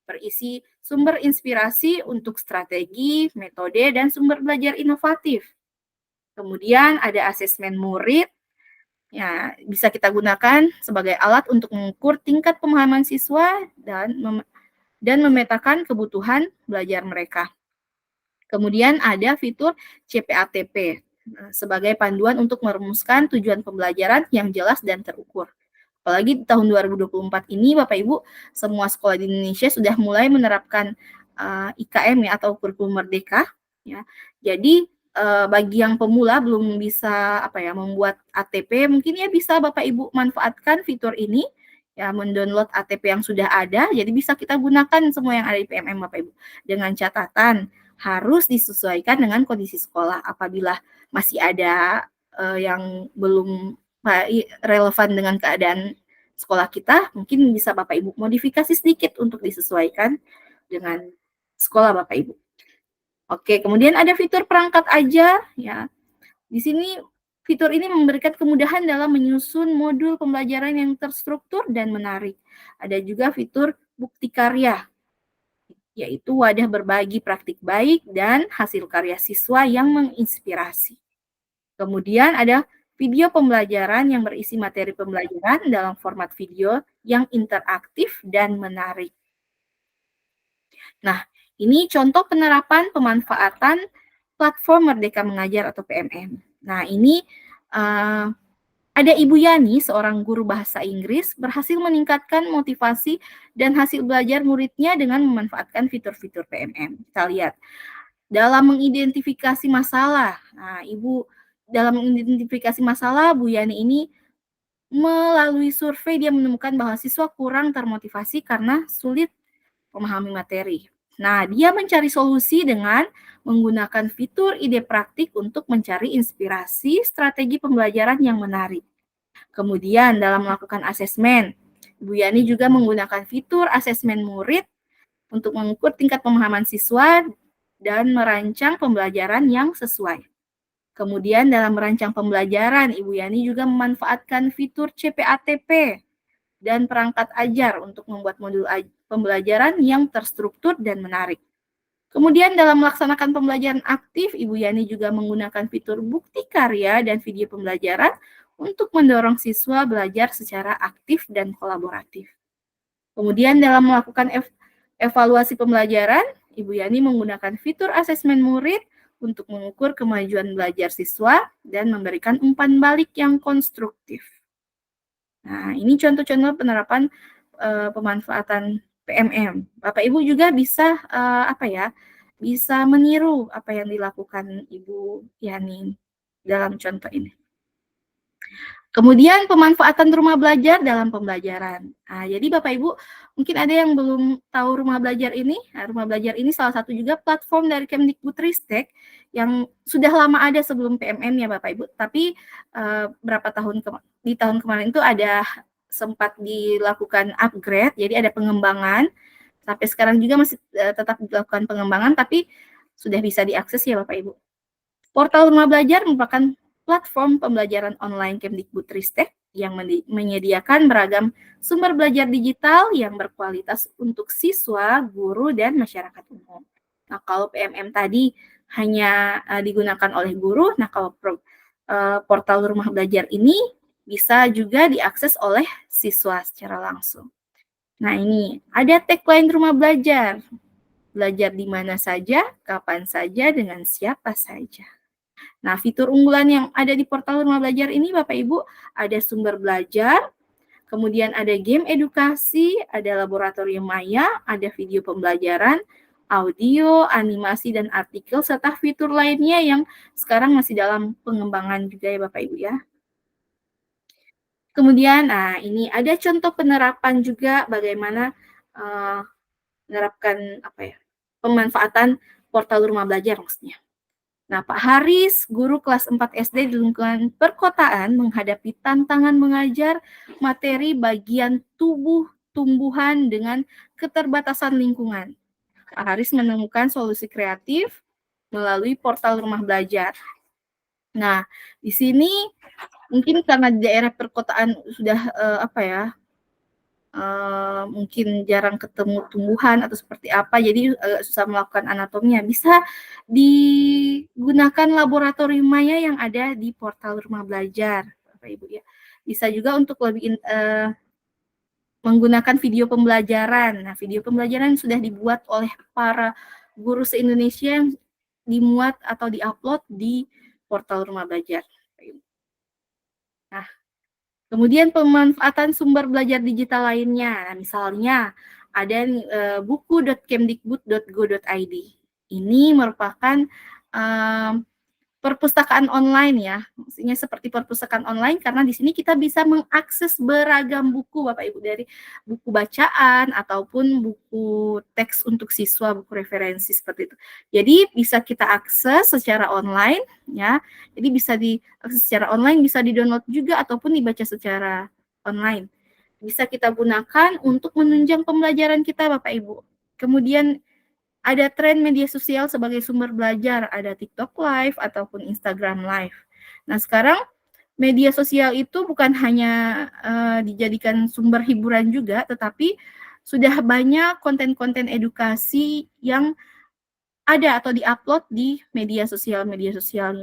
berisi sumber inspirasi untuk strategi, metode, dan sumber belajar inovatif. Kemudian ada asesmen murid, ya bisa kita gunakan sebagai alat untuk mengukur tingkat pemahaman siswa dan memetakan kebutuhan belajar mereka. Kemudian ada fitur CPATP sebagai panduan untuk merumuskan tujuan pembelajaran yang jelas dan terukur. Apalagi di tahun 2024 ini Bapak Ibu, semua sekolah di Indonesia sudah mulai menerapkan IKM ya atau kurikulum merdeka ya. Jadi bagi yang pemula belum bisa membuat ATP, mungkin ya bisa Bapak Ibu manfaatkan fitur ini ya, mendownload ATP yang sudah ada, jadi bisa kita gunakan semua yang ada di PMM Bapak Ibu. Dengan catatan harus disesuaikan dengan kondisi sekolah. Apabila masih ada yang belum relevan dengan keadaan sekolah kita, mungkin bisa Bapak Ibu modifikasi sedikit untuk disesuaikan dengan sekolah Bapak Ibu. Oke, kemudian ada fitur perangkat ajar ya. Di sini fitur ini memberikan kemudahan dalam menyusun modul pembelajaran yang terstruktur dan menarik. Ada juga fitur bukti karya, yaitu wadah berbagi praktik baik dan hasil karya siswa yang menginspirasi. Kemudian ada video pembelajaran yang berisi materi pembelajaran dalam format video yang interaktif dan menarik. Nah, ini contoh penerapan pemanfaatan platform Merdeka Mengajar atau PMM. Nah, ini ada Ibu Yani, seorang guru bahasa Inggris, berhasil meningkatkan motivasi dan hasil belajar muridnya dengan memanfaatkan fitur-fitur PMM. Kita lihat, dalam mengidentifikasi masalah, nah, Ibu dalam mengidentifikasi masalah, Bu Yani ini melalui survei dia menemukan bahwa siswa kurang termotivasi karena sulit memahami materi. Nah, dia mencari solusi dengan menggunakan fitur ide praktik untuk mencari inspirasi strategi pembelajaran yang menarik. Kemudian dalam melakukan asesmen, Bu Yani juga menggunakan fitur asesmen murid untuk mengukur tingkat pemahaman siswa dan merancang pembelajaran yang sesuai. Kemudian dalam merancang pembelajaran, Ibu Yani juga memanfaatkan fitur CPATP dan perangkat ajar untuk membuat modul pembelajaran yang terstruktur dan menarik. Kemudian dalam melaksanakan pembelajaran aktif, Ibu Yani juga menggunakan fitur bukti karya dan video pembelajaran untuk mendorong siswa belajar secara aktif dan kolaboratif. Kemudian dalam melakukan evaluasi pembelajaran, Ibu Yani menggunakan fitur asesmen murid untuk mengukur kemajuan belajar siswa dan memberikan umpan balik yang konstruktif. Nah, ini contoh-contoh penerapan pemanfaatan PMM. Bapak Ibu juga bisa bisa meniru apa yang dilakukan Ibu Yani dalam contoh ini. Kemudian pemanfaatan rumah belajar dalam pembelajaran. Nah, jadi Bapak Ibu mungkin ada yang belum tahu rumah belajar ini. Nah, rumah belajar ini salah satu juga platform dari Kemdikbudristek yang sudah lama ada sebelum PMM ya Bapak Ibu. Tapi berapa tahun di tahun kemarin itu ada sempat dilakukan upgrade, jadi ada pengembangan. Sampai sekarang juga masih tetap dilakukan pengembangan, tapi sudah bisa diakses ya Bapak Ibu. Portal Rumah Belajar merupakan platform pembelajaran online Kemdikbudristek yang menyediakan beragam sumber belajar digital yang berkualitas untuk siswa, guru, dan masyarakat umum. Nah, kalau PMM tadi hanya digunakan oleh guru, nah kalau portal Rumah Belajar ini bisa juga diakses oleh siswa secara langsung. Nah, ini ada tagline Rumah Belajar. Belajar di mana saja, kapan saja, dengan siapa saja. Nah, fitur unggulan yang ada di portal Rumah Belajar ini, Bapak Ibu, ada sumber belajar, kemudian ada game edukasi, ada laboratorium maya, ada video pembelajaran, audio, animasi, dan artikel, serta fitur lainnya yang sekarang masih dalam pengembangan juga ya Bapak Ibu ya. Kemudian, nah ini ada contoh penerapan juga bagaimana menerapkan pemanfaatan portal Rumah Belajar maksudnya. Nah, Pak Haris, guru kelas 4 SD di lingkungan perkotaan menghadapi tantangan mengajar materi bagian tubuh tumbuhan dengan keterbatasan lingkungan. Pak Haris menemukan solusi kreatif melalui portal Rumah Belajar. Nah, di sini mungkin karena di daerah perkotaan sudah mungkin jarang ketemu tumbuhan atau seperti apa, jadi susah melakukan anatominya. Bisa digunakan laboratorium maya yang ada di portal Rumah Belajar, Bapak Ibu ya. Bisa juga untuk lebih menggunakan video pembelajaran. Nah, video pembelajaran sudah dibuat oleh para guru se-Indonesia yang dimuat atau diupload di portal Rumah Belajar. Nah, kemudian pemanfaatan sumber belajar digital lainnya, nah, misalnya ada buku.kemdikbud.go.id. Ini merupakan perpustakaan online ya, maksudnya seperti perpustakaan online karena di sini kita bisa mengakses beragam buku Bapak Ibu, dari buku bacaan ataupun buku teks untuk siswa, buku referensi seperti itu. Jadi bisa kita akses secara online ya. Jadi bisa diakses secara online, bisa di-download juga ataupun dibaca secara online. Bisa kita gunakan untuk menunjang pembelajaran kita Bapak Ibu. Kemudian ada tren media sosial sebagai sumber belajar, ada TikTok Live ataupun Instagram Live. Nah, sekarang media sosial itu bukan hanya dijadikan sumber hiburan juga, tetapi sudah banyak konten-konten edukasi yang ada atau diupload di media sosial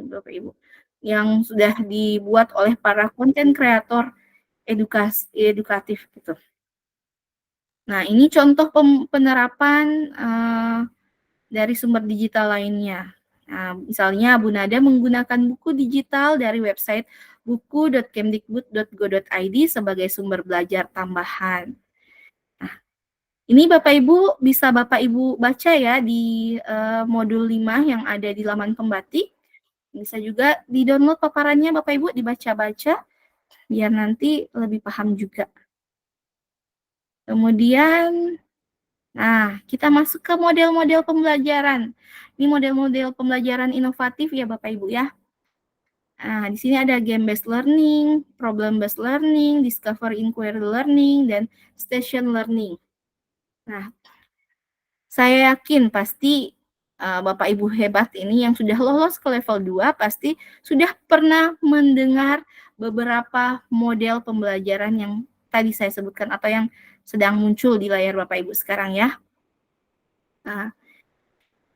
Bapak Ibu, yang sudah dibuat oleh para konten kreator edukatif gitu. Nah, ini contoh penerapan dari sumber digital lainnya. Nah, misalnya Bu Nada menggunakan buku digital dari website buku.kemdikbud.go.id sebagai sumber belajar tambahan. Nah, ini Bapak Ibu bisa Bapak Ibu baca ya di modul 5 yang ada di laman pembatik. Bisa juga di-download paparannya Bapak Ibu, dibaca-baca, biar nanti lebih paham juga. Kemudian, nah kita masuk ke model-model pembelajaran. Ini model-model pembelajaran inovatif ya Bapak Ibu ya. Nah, di sini ada game-based learning, problem-based learning, discover inquiry learning, dan station learning. Nah, saya yakin pasti Bapak Ibu hebat ini yang sudah lolos ke level 2 pasti sudah pernah mendengar beberapa model pembelajaran yang tadi saya sebutkan atau yang sedang muncul di layar Bapak Ibu sekarang ya. Nah,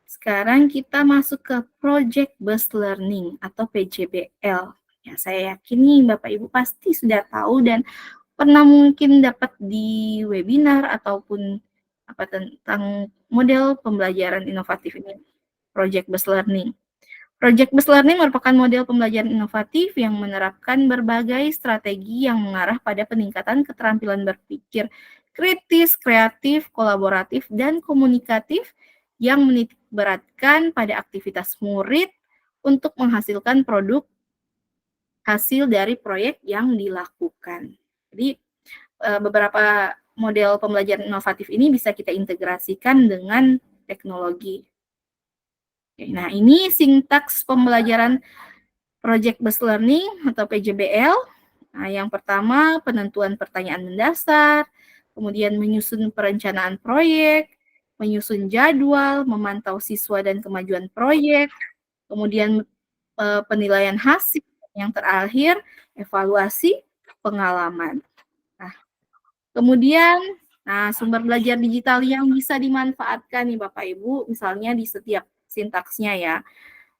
sekarang kita masuk ke Project Based Learning atau PJBL. Ya, saya yakin nih Bapak Ibu pasti sudah tahu dan pernah mungkin dapat di webinar ataupun apa tentang model pembelajaran inovatif ini, Project Based Learning. Project Based Learning merupakan model pembelajaran inovatif yang menerapkan berbagai strategi yang mengarah pada peningkatan keterampilan berpikir kritis, kreatif, kolaboratif, dan komunikatif yang menitikberatkan pada aktivitas murid untuk menghasilkan produk hasil dari proyek yang dilakukan. Jadi, beberapa model pembelajaran inovatif ini bisa kita integrasikan dengan teknologi. Nah, ini sintaks pembelajaran Project Based Learning atau PJBL. Nah, yang pertama, penentuan pertanyaan mendasar, kemudian menyusun perencanaan proyek, menyusun jadwal, memantau siswa dan kemajuan proyek, kemudian penilaian hasil, yang terakhir evaluasi pengalaman. Nah, kemudian sumber belajar digital yang bisa dimanfaatkan nih Bapak Ibu, misalnya di setiap sintaksnya ya.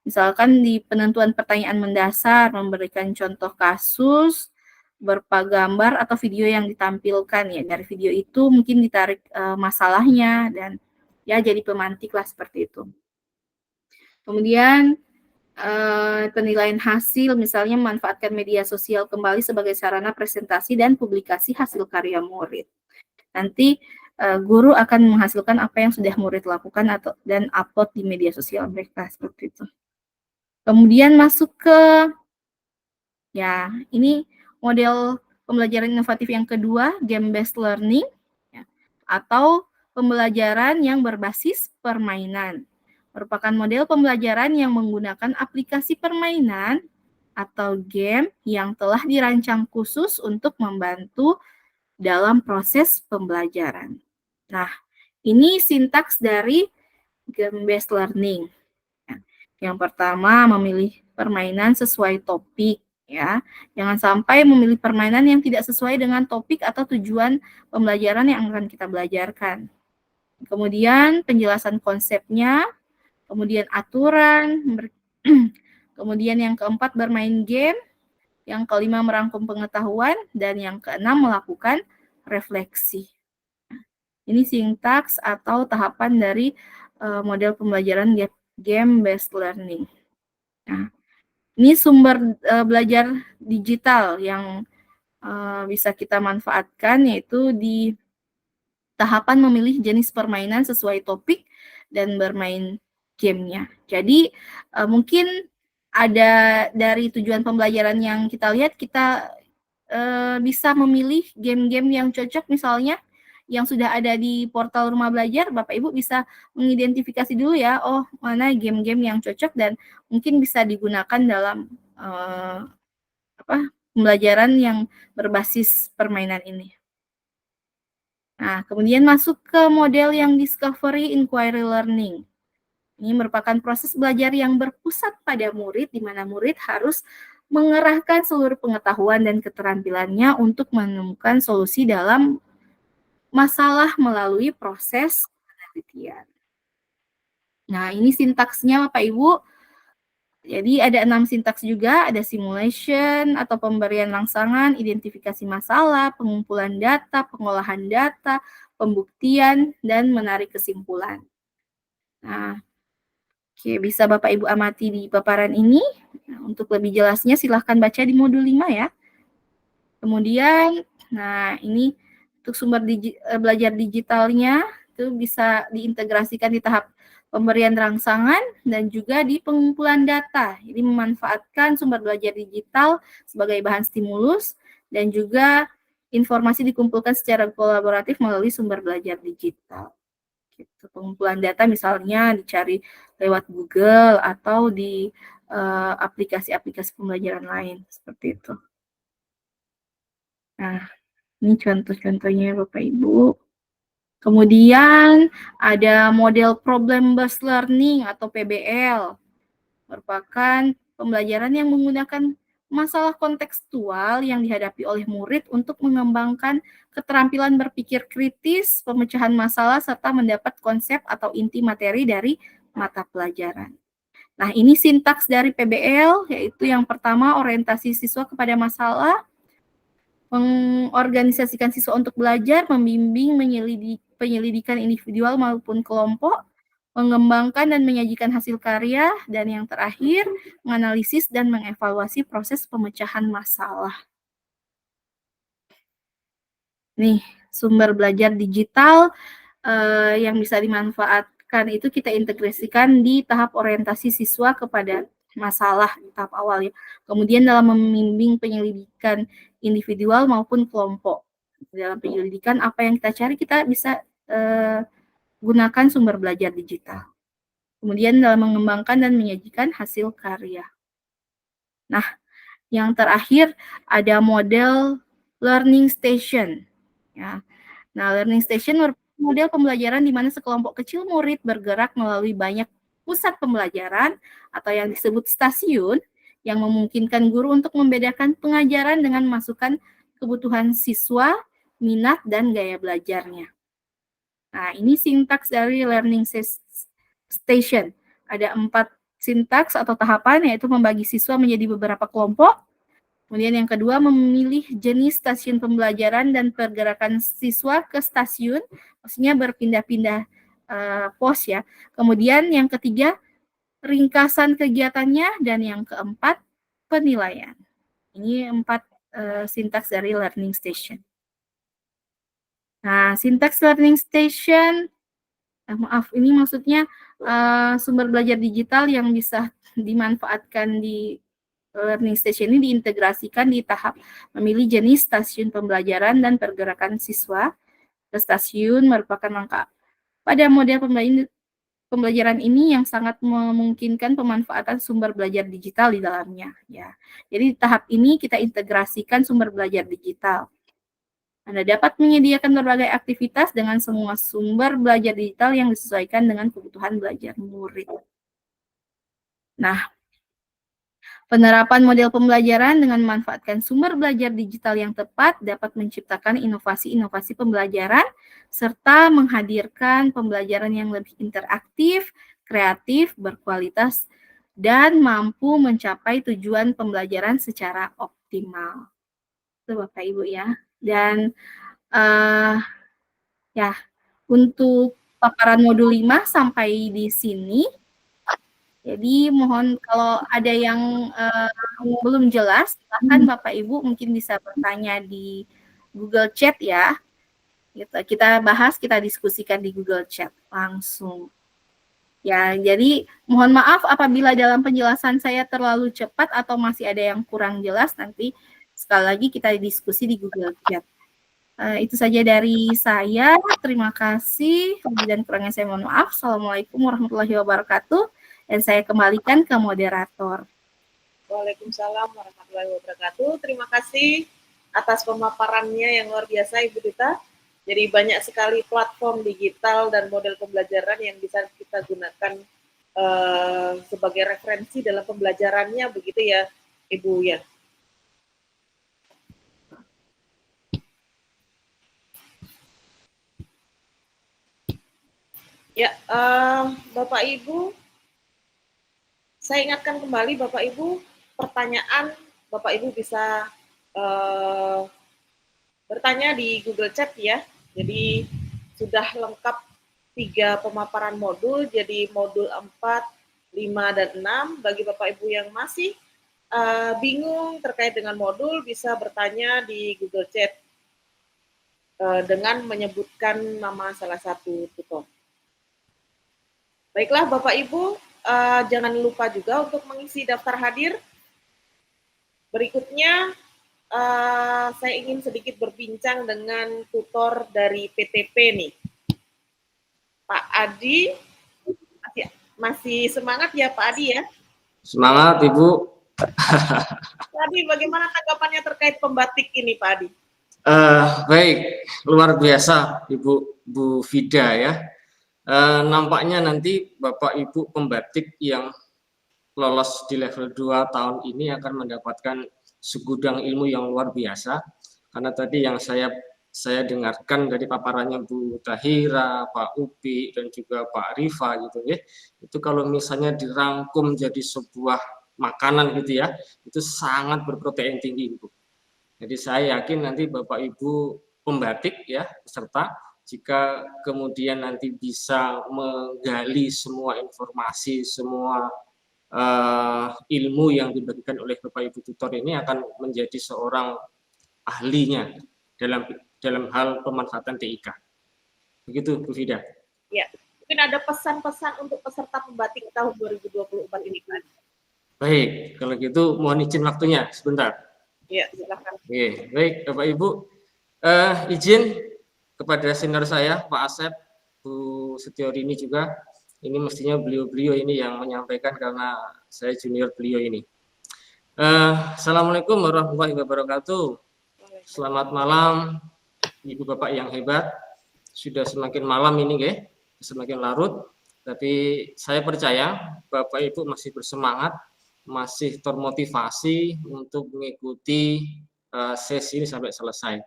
Misalkan di penentuan pertanyaan mendasar, memberikan contoh kasus, berupa gambar atau video yang ditampilkan ya. Dari video itu mungkin ditarik masalahnya dan ya jadi pemantik lah seperti itu. Kemudian penilaian hasil, misalnya memanfaatkan media sosial kembali sebagai sarana presentasi dan publikasi hasil karya murid. Nanti guru akan menghasilkan apa yang sudah murid lakukan dan upload di media sosial mereka seperti itu. Kemudian masuk ke ya ini model pembelajaran inovatif yang kedua, game-based learning ya, atau pembelajaran yang berbasis permainan. Merupakan model pembelajaran yang menggunakan aplikasi permainan atau game yang telah dirancang khusus untuk membantu dalam proses pembelajaran. Nah, ini sintaks dari game-based learning. Yang pertama, memilih permainan sesuai topik, ya. Jangan sampai memilih permainan yang tidak sesuai dengan topik atau tujuan pembelajaran yang akan kita belajarkan. Kemudian penjelasan konsepnya, kemudian aturan, kemudian yang keempat bermain game, yang kelima merangkum pengetahuan, dan yang keenam melakukan refleksi. Ini sintaks atau tahapan dari model pembelajaran game-based learning. Nah, ini sumber belajar digital yang bisa kita manfaatkan, yaitu di tahapan memilih jenis permainan sesuai topik dan bermain gamenya. Jadi mungkin ada dari tujuan pembelajaran yang kita lihat, kita bisa memilih game-game yang cocok, misalnya yang sudah ada di portal Rumah Belajar. Bapak Ibu bisa mengidentifikasi dulu ya, oh mana game-game yang cocok dan mungkin bisa digunakan dalam pembelajaran yang berbasis permainan ini. Nah, kemudian masuk ke model yang discovery inquiry learning. Ini merupakan proses belajar yang berpusat pada murid, di mana murid harus mengerahkan seluruh pengetahuan dan keterampilannya untuk menemukan solusi dalam masalah melalui proses penelitian. Nah, ini sintaksnya Bapak Ibu. Jadi ada 6 sintaks juga, ada simulation atau pemberian rangsangan, identifikasi masalah, pengumpulan data, pengolahan data, pembuktian, dan menarik kesimpulan. Nah, oke, bisa Bapak Ibu amati di paparan ini. Nah, untuk lebih jelasnya silahkan baca di modul 5 ya. Kemudian, nah ini untuk sumber belajar digitalnya, itu bisa diintegrasikan di tahap pemberian rangsangan dan juga di pengumpulan data. Jadi memanfaatkan sumber belajar digital sebagai bahan stimulus dan juga informasi dikumpulkan secara kolaboratif melalui sumber belajar digital. Gitu. Pengumpulan data misalnya dicari lewat Google atau di aplikasi-aplikasi pembelajaran lain seperti itu. Nah, ini contoh-contohnya Bapak Ibu. Kemudian ada model problem based learning atau PBL. Merupakan pembelajaran yang menggunakan masalah kontekstual yang dihadapi oleh murid untuk mengembangkan keterampilan berpikir kritis, pemecahan masalah, serta mendapat konsep atau inti materi dari mata pelajaran. Nah, ini sintaks dari PBL, yaitu yang pertama orientasi siswa kepada masalah, mengorganisasikan siswa untuk belajar, membimbing penyelidikan individual maupun kelompok, mengembangkan dan menyajikan hasil karya, dan yang terakhir, menganalisis dan mengevaluasi proses pemecahan masalah. Nih, sumber belajar digital yang bisa dimanfaatkan itu kita integrasikan di tahap orientasi siswa kepada masalah di tahap awal ya. Kemudian dalam membimbing penyelidikan individual maupun kelompok. Dalam penyelidikan apa yang kita cari kita bisa gunakan sumber belajar digital. Kemudian dalam mengembangkan dan menyajikan hasil karya. Nah, yang terakhir ada model learning station. Ya. Nah, learning station merupakan model pembelajaran di mana sekelompok kecil murid bergerak melalui banyak pusat pembelajaran atau yang disebut stasiun yang memungkinkan guru untuk membedakan pengajaran dengan masukan kebutuhan siswa, minat, dan gaya belajarnya. Nah, ini sintaks dari learning station. Ada 4 sintaks atau tahapan, yaitu membagi siswa menjadi beberapa kelompok. Kemudian yang kedua, memilih jenis stasiun pembelajaran dan pergerakan siswa ke stasiun, maksudnya berpindah-pindah pos ya. Kemudian yang ketiga, ringkasan kegiatannya, dan yang keempat, penilaian. Ini 4 sintaks dari learning station. Nah, sintaks learning station, maaf, ini maksudnya sumber belajar digital yang bisa dimanfaatkan di learning station ini diintegrasikan di tahap memilih jenis stasiun pembelajaran dan pergerakan siswa ke stasiun merupakan langkah pada model pembelajaran ini yang sangat memungkinkan pemanfaatan sumber belajar digital di dalamnya ya. Jadi di tahap ini kita integrasikan sumber belajar digital. Anda dapat menyediakan berbagai aktivitas dengan semua sumber belajar digital yang disesuaikan dengan kebutuhan belajar murid. Nah, penerapan model pembelajaran dengan memanfaatkan sumber belajar digital yang tepat dapat menciptakan inovasi-inovasi pembelajaran serta menghadirkan pembelajaran yang lebih interaktif, kreatif, berkualitas, dan mampu mencapai tujuan pembelajaran secara optimal. Itu Bapak Ibu ya. Dan ya, untuk paparan modul 5 sampai di sini. Jadi mohon kalau ada yang belum jelas, silakan Bapak Ibu mungkin bisa bertanya di Google Chat ya. Kita bahas, kita diskusikan di Google Chat langsung. Ya, jadi mohon maaf apabila dalam penjelasan saya terlalu cepat atau masih ada yang kurang jelas, nanti sekali lagi kita diskusi di Google Chat. Itu saja dari saya. Terima kasih. Lebih dan kurangnya saya mohon maaf. Assalamualaikum warahmatullahi wabarakatuh. Dan saya kembalikan ke moderator.
Waalaikumsalam warahmatullahi wabarakatuh. Terima kasih atas pemaparannya yang luar biasa Ibu Duta. Jadi banyak sekali platform digital dan model pembelajaran yang bisa kita gunakan sebagai referensi dalam pembelajarannya, begitu ya Ibu ya. Ya, Bapak Ibu, saya ingatkan kembali Bapak Ibu, pertanyaan Bapak Ibu bisa bertanya di Google Chat ya. Jadi sudah lengkap 3 pemaparan modul, jadi modul 4, 5, dan 6. Bagi Bapak Ibu yang masih bingung terkait dengan modul, bisa bertanya di Google Chat. dengan menyebutkan nama salah satu tutor. Baiklah Bapak Ibu, jangan lupa juga untuk mengisi daftar hadir. Berikutnya, saya ingin sedikit berbincang dengan tutor dari PTP nih. Pak Adi, masih semangat ya Pak Adi ya?
Semangat Ibu.
Pak Adi, bagaimana tanggapannya terkait pembatik ini Pak Adi?
Baik, luar biasa Ibu Bu Vida ya. Nampaknya nanti Bapak Ibu pembatik yang lolos di level 2 tahun ini akan mendapatkan segudang ilmu yang luar biasa, karena tadi yang saya dengarkan dari paparannya Bu Tahira, Pak Upi, dan juga Pak Rifa gitu ya, itu kalau misalnya dirangkum jadi sebuah makanan gitu ya, itu sangat berprotein tinggi Ibu. Jadi saya yakin nanti Bapak Ibu pembatik ya, peserta, jika kemudian nanti bisa menggali semua informasi, semua ilmu yang diberikan oleh Bapak Ibu tutor ini akan menjadi seorang ahlinya dalam hal pemanfaatan TIK. Begitu Bu Vida.
Ya, mungkin ada pesan-pesan untuk peserta pembatik tahun 2024 ini Pak.
Baik, kalau gitu mohon izin waktunya sebentar.
Ya, silakan.
Oke, baik Bapak Ibu, izin kepada senior saya Pak Asep, Bu Setiorini juga. Ini mestinya beliau-beliau ini yang menyampaikan karena saya junior beliau ini. Assalamualaikum warahmatullahi wabarakatuh. Selamat malam Ibu Bapak yang hebat. Sudah semakin malam ini semakin larut. Tapi saya percaya Bapak Ibu masih bersemangat, masih termotivasi untuk mengikuti sesi ini sampai selesai.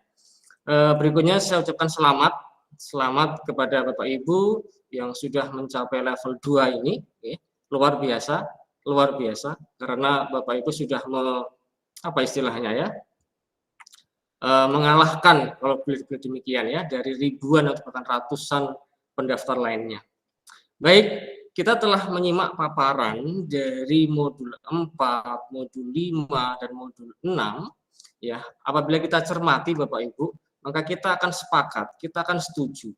Berikutnya saya ucapkan selamat kepada Bapak Ibu yang sudah mencapai level 2 ini, luar biasa karena Bapak Ibu sudah mengalahkan, kalau boleh demikian ya, dari ribuan atau bahkan ratusan pendaftar lainnya. Baik, kita telah menyimak paparan dari modul 4, modul 5, dan modul 6 ya. Apabila kita cermati Bapak Ibu, maka kita akan sepakat, kita akan setuju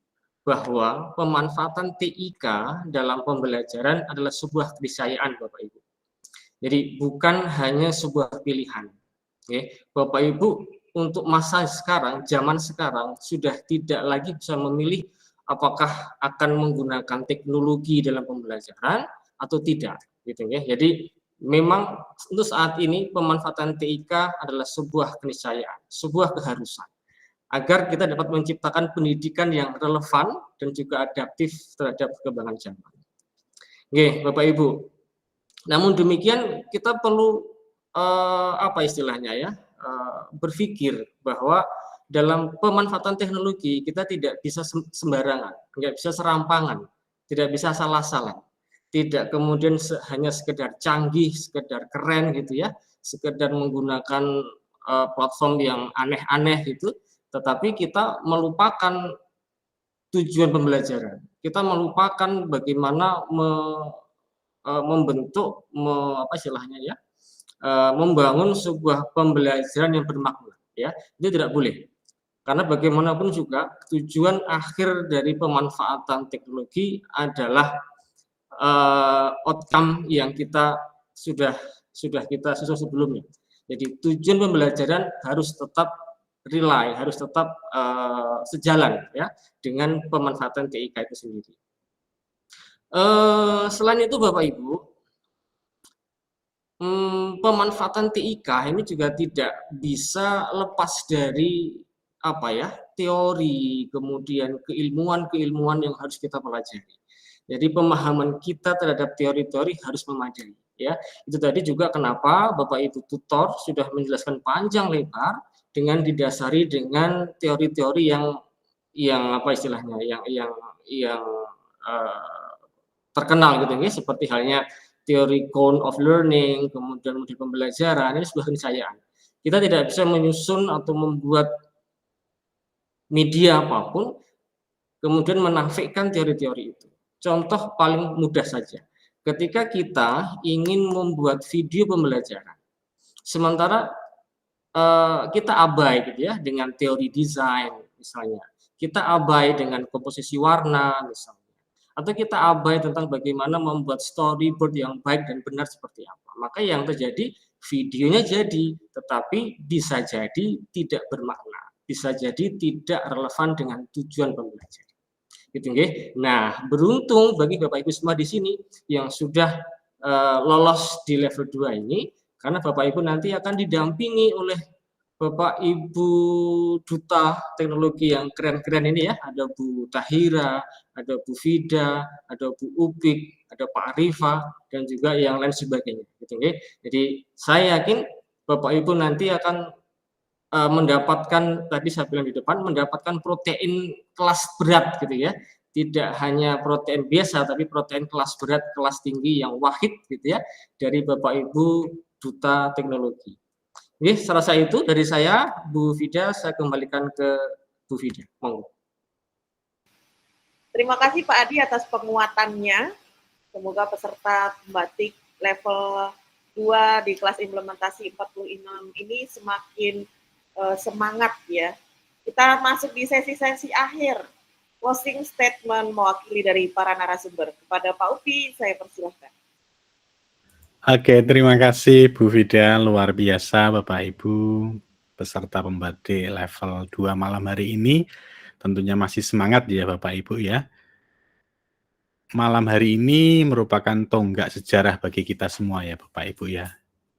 bahwa pemanfaatan TIK dalam pembelajaran adalah sebuah keniscayaan Bapak Ibu. Jadi bukan hanya sebuah pilihan. Bapak Ibu untuk masa sekarang, zaman sekarang sudah tidak lagi bisa memilih apakah akan menggunakan teknologi dalam pembelajaran atau tidak, gitu ya. Jadi memang untuk saat ini pemanfaatan TIK adalah sebuah keniscayaan, sebuah keharusan, agar kita dapat menciptakan pendidikan yang relevan dan juga adaptif terhadap perkembangan zaman. Oke, Bapak Ibu. Namun demikian kita perlu berpikir bahwa dalam pemanfaatan teknologi kita tidak bisa sembarangan, nggak bisa serampangan, tidak bisa salah-salah, tidak kemudian hanya sekedar canggih, sekedar keren gitu ya, sekedar menggunakan platform yang aneh-aneh gitu. Tetapi kita melupakan tujuan pembelajaran. Kita melupakan bagaimana membentuk, membangun sebuah pembelajaran yang bermakna. Ya, itu tidak boleh. Karena bagaimanapun juga tujuan akhir dari pemanfaatan teknologi adalah outcome yang kita sudah kita susun sebelumnya. Jadi tujuan pembelajaran harus tetap harus tetap sejalan ya dengan pemanfaatan TIK itu sendiri. Selain itu Bapak Ibu, pemanfaatan TIK ini juga tidak bisa lepas dari teori, kemudian keilmuan yang harus kita pelajari. Jadi pemahaman kita terhadap teori-teori harus memadai ya. Itu tadi juga kenapa Bapak Ibu tutor sudah menjelaskan panjang lebar dengan didasari dengan teori-teori yang terkenal gitu ya, seperti halnya teori cone of learning, kemudian model pembelajaran. Ini sebuah keniscayaan. Kita tidak bisa menyusun atau membuat media apapun kemudian menafikan teori-teori itu. Contoh paling mudah saja, ketika kita ingin membuat video pembelajaran, sementara kita abai gitu ya dengan teori desain misalnya. Kita abai dengan komposisi warna misalnya. Atau kita abai tentang bagaimana membuat storyboard yang baik dan benar seperti apa. Maka yang terjadi videonya jadi, tetapi bisa jadi tidak bermakna, bisa jadi tidak relevan dengan tujuan pembelajaran. Gitu nggih. Nah, beruntung bagi Bapak Ibu semua di sini yang sudah lolos di level 2 ini, karena Bapak Ibu nanti akan didampingi oleh Bapak Ibu duta teknologi yang keren-keren ini ya, ada Bu Tahira, ada Bu Fida, ada Bu Upik, ada Pak Arifa, dan juga yang lain sebagainya. Gitu, okay? Jadi saya yakin Bapak Ibu nanti akan mendapatkan, tadi saya bilang di depan, mendapatkan protein kelas berat gitu ya. Tidak hanya protein biasa, tapi protein kelas berat, kelas tinggi yang wahid gitu ya, dari Bapak Ibu duta teknologi. Oke, selesai itu dari saya, Bu Fida, saya kembalikan ke Bu Fida. Monggo.
Terima kasih Pak Adi atas penguatannya. Semoga peserta pembatik level 2 di kelas implementasi 46 ini semakin semangat ya. Kita masuk di sesi-sesi akhir. Closing statement mewakili dari para narasumber. Kepada Pak Upi, saya persilahkan.
Oke, terima kasih Bu Fida, luar biasa Bapak Ibu peserta pembatik level 2 malam hari ini. Tentunya masih semangat ya Bapak Ibu ya. Malam hari ini merupakan tonggak sejarah bagi kita semua ya Bapak Ibu ya.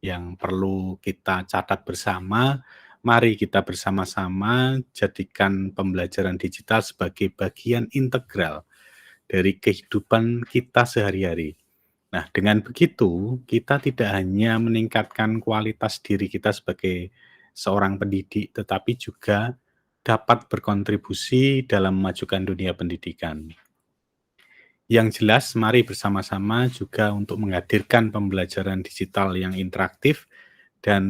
Yang perlu kita catat bersama, mari kita bersama-sama jadikan pembelajaran digital sebagai bagian integral dari kehidupan kita sehari-hari. Nah, dengan begitu, kita tidak hanya meningkatkan kualitas diri kita sebagai seorang pendidik, tetapi juga dapat berkontribusi dalam memajukan dunia pendidikan. Yang jelas, mari bersama-sama juga untuk menghadirkan pembelajaran digital yang interaktif dan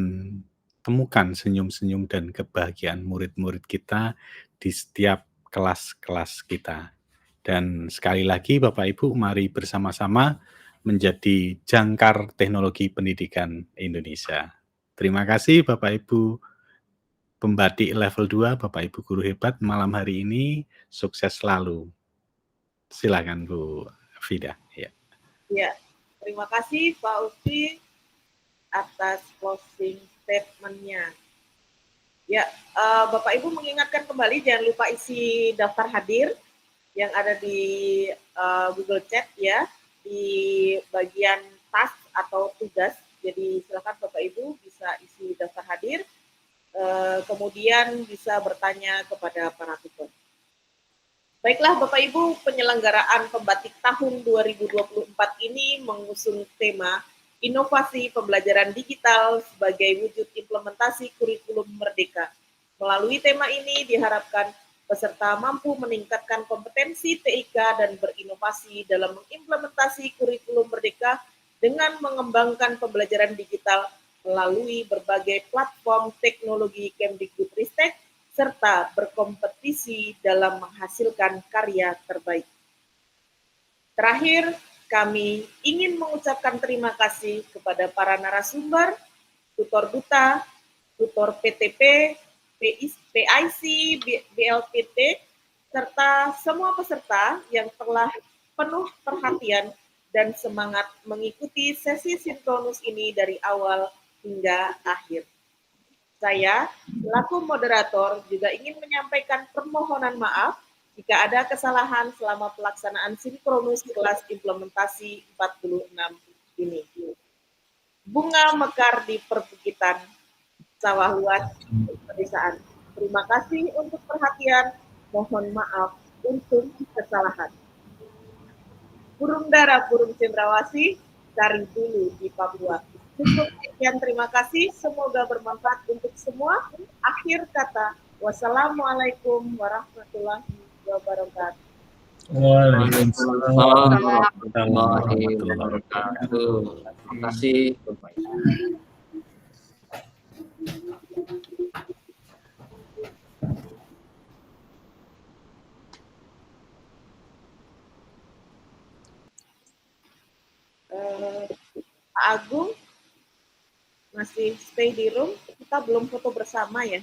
temukan senyum-senyum dan kebahagiaan murid-murid kita di setiap kelas-kelas kita. Dan sekali lagi, Bapak Ibu, mari bersama-sama menjadi jangkar teknologi pendidikan Indonesia. Terima kasih Bapak Ibu pembatik level 2, Bapak Ibu guru hebat, malam hari ini sukses selalu. Silakan Bu Fida.
Ya, terima kasih Pak Upi atas closing statement-nya. Ya, Bapak Ibu mengingatkan kembali jangan lupa isi daftar hadir yang ada di Google Chat ya, di bagian task atau tugas. Jadi silakan Bapak Ibu bisa isi daftar hadir, kemudian bisa bertanya kepada para tutor. Baiklah Bapak Ibu, penyelenggaraan pembatik tahun 2024 ini mengusung tema inovasi pembelajaran digital sebagai wujud implementasi kurikulum merdeka. Melalui tema ini diharapkan peserta mampu meningkatkan kompetensi TIK dan berinovasi dalam mengimplementasi kurikulum merdeka dengan mengembangkan pembelajaran digital melalui berbagai platform teknologi Kemdikbudristek serta berkompetisi dalam menghasilkan karya terbaik. Terakhir, kami ingin mengucapkan terima kasih kepada para narasumber, tutor duta, tutor PTP, PIC, BLPT, serta semua peserta yang telah penuh perhatian dan semangat mengikuti sesi sinkronus ini dari awal hingga akhir. Saya, selaku moderator, juga ingin menyampaikan permohonan maaf jika ada kesalahan selama pelaksanaan sinkronus kelas implementasi 46 ini. Bunga mekar di perbukitan sawah luas pedesaan. Terima kasih untuk perhatian, mohon maaf untuk kesalahan. Burung dara, burung cendrawasih, cari dulu di Papua. Cukup sekian, terima kasih, semoga bermanfaat untuk semua. Akhir kata, wassalamualaikum warahmatullahi wabarakatuh.
Waalaikumsalam warahmatullahi wabarakatuh. Terima kasih Bapak Ibu.
Pak Agung masih stay di room, kita belum foto bersama ya.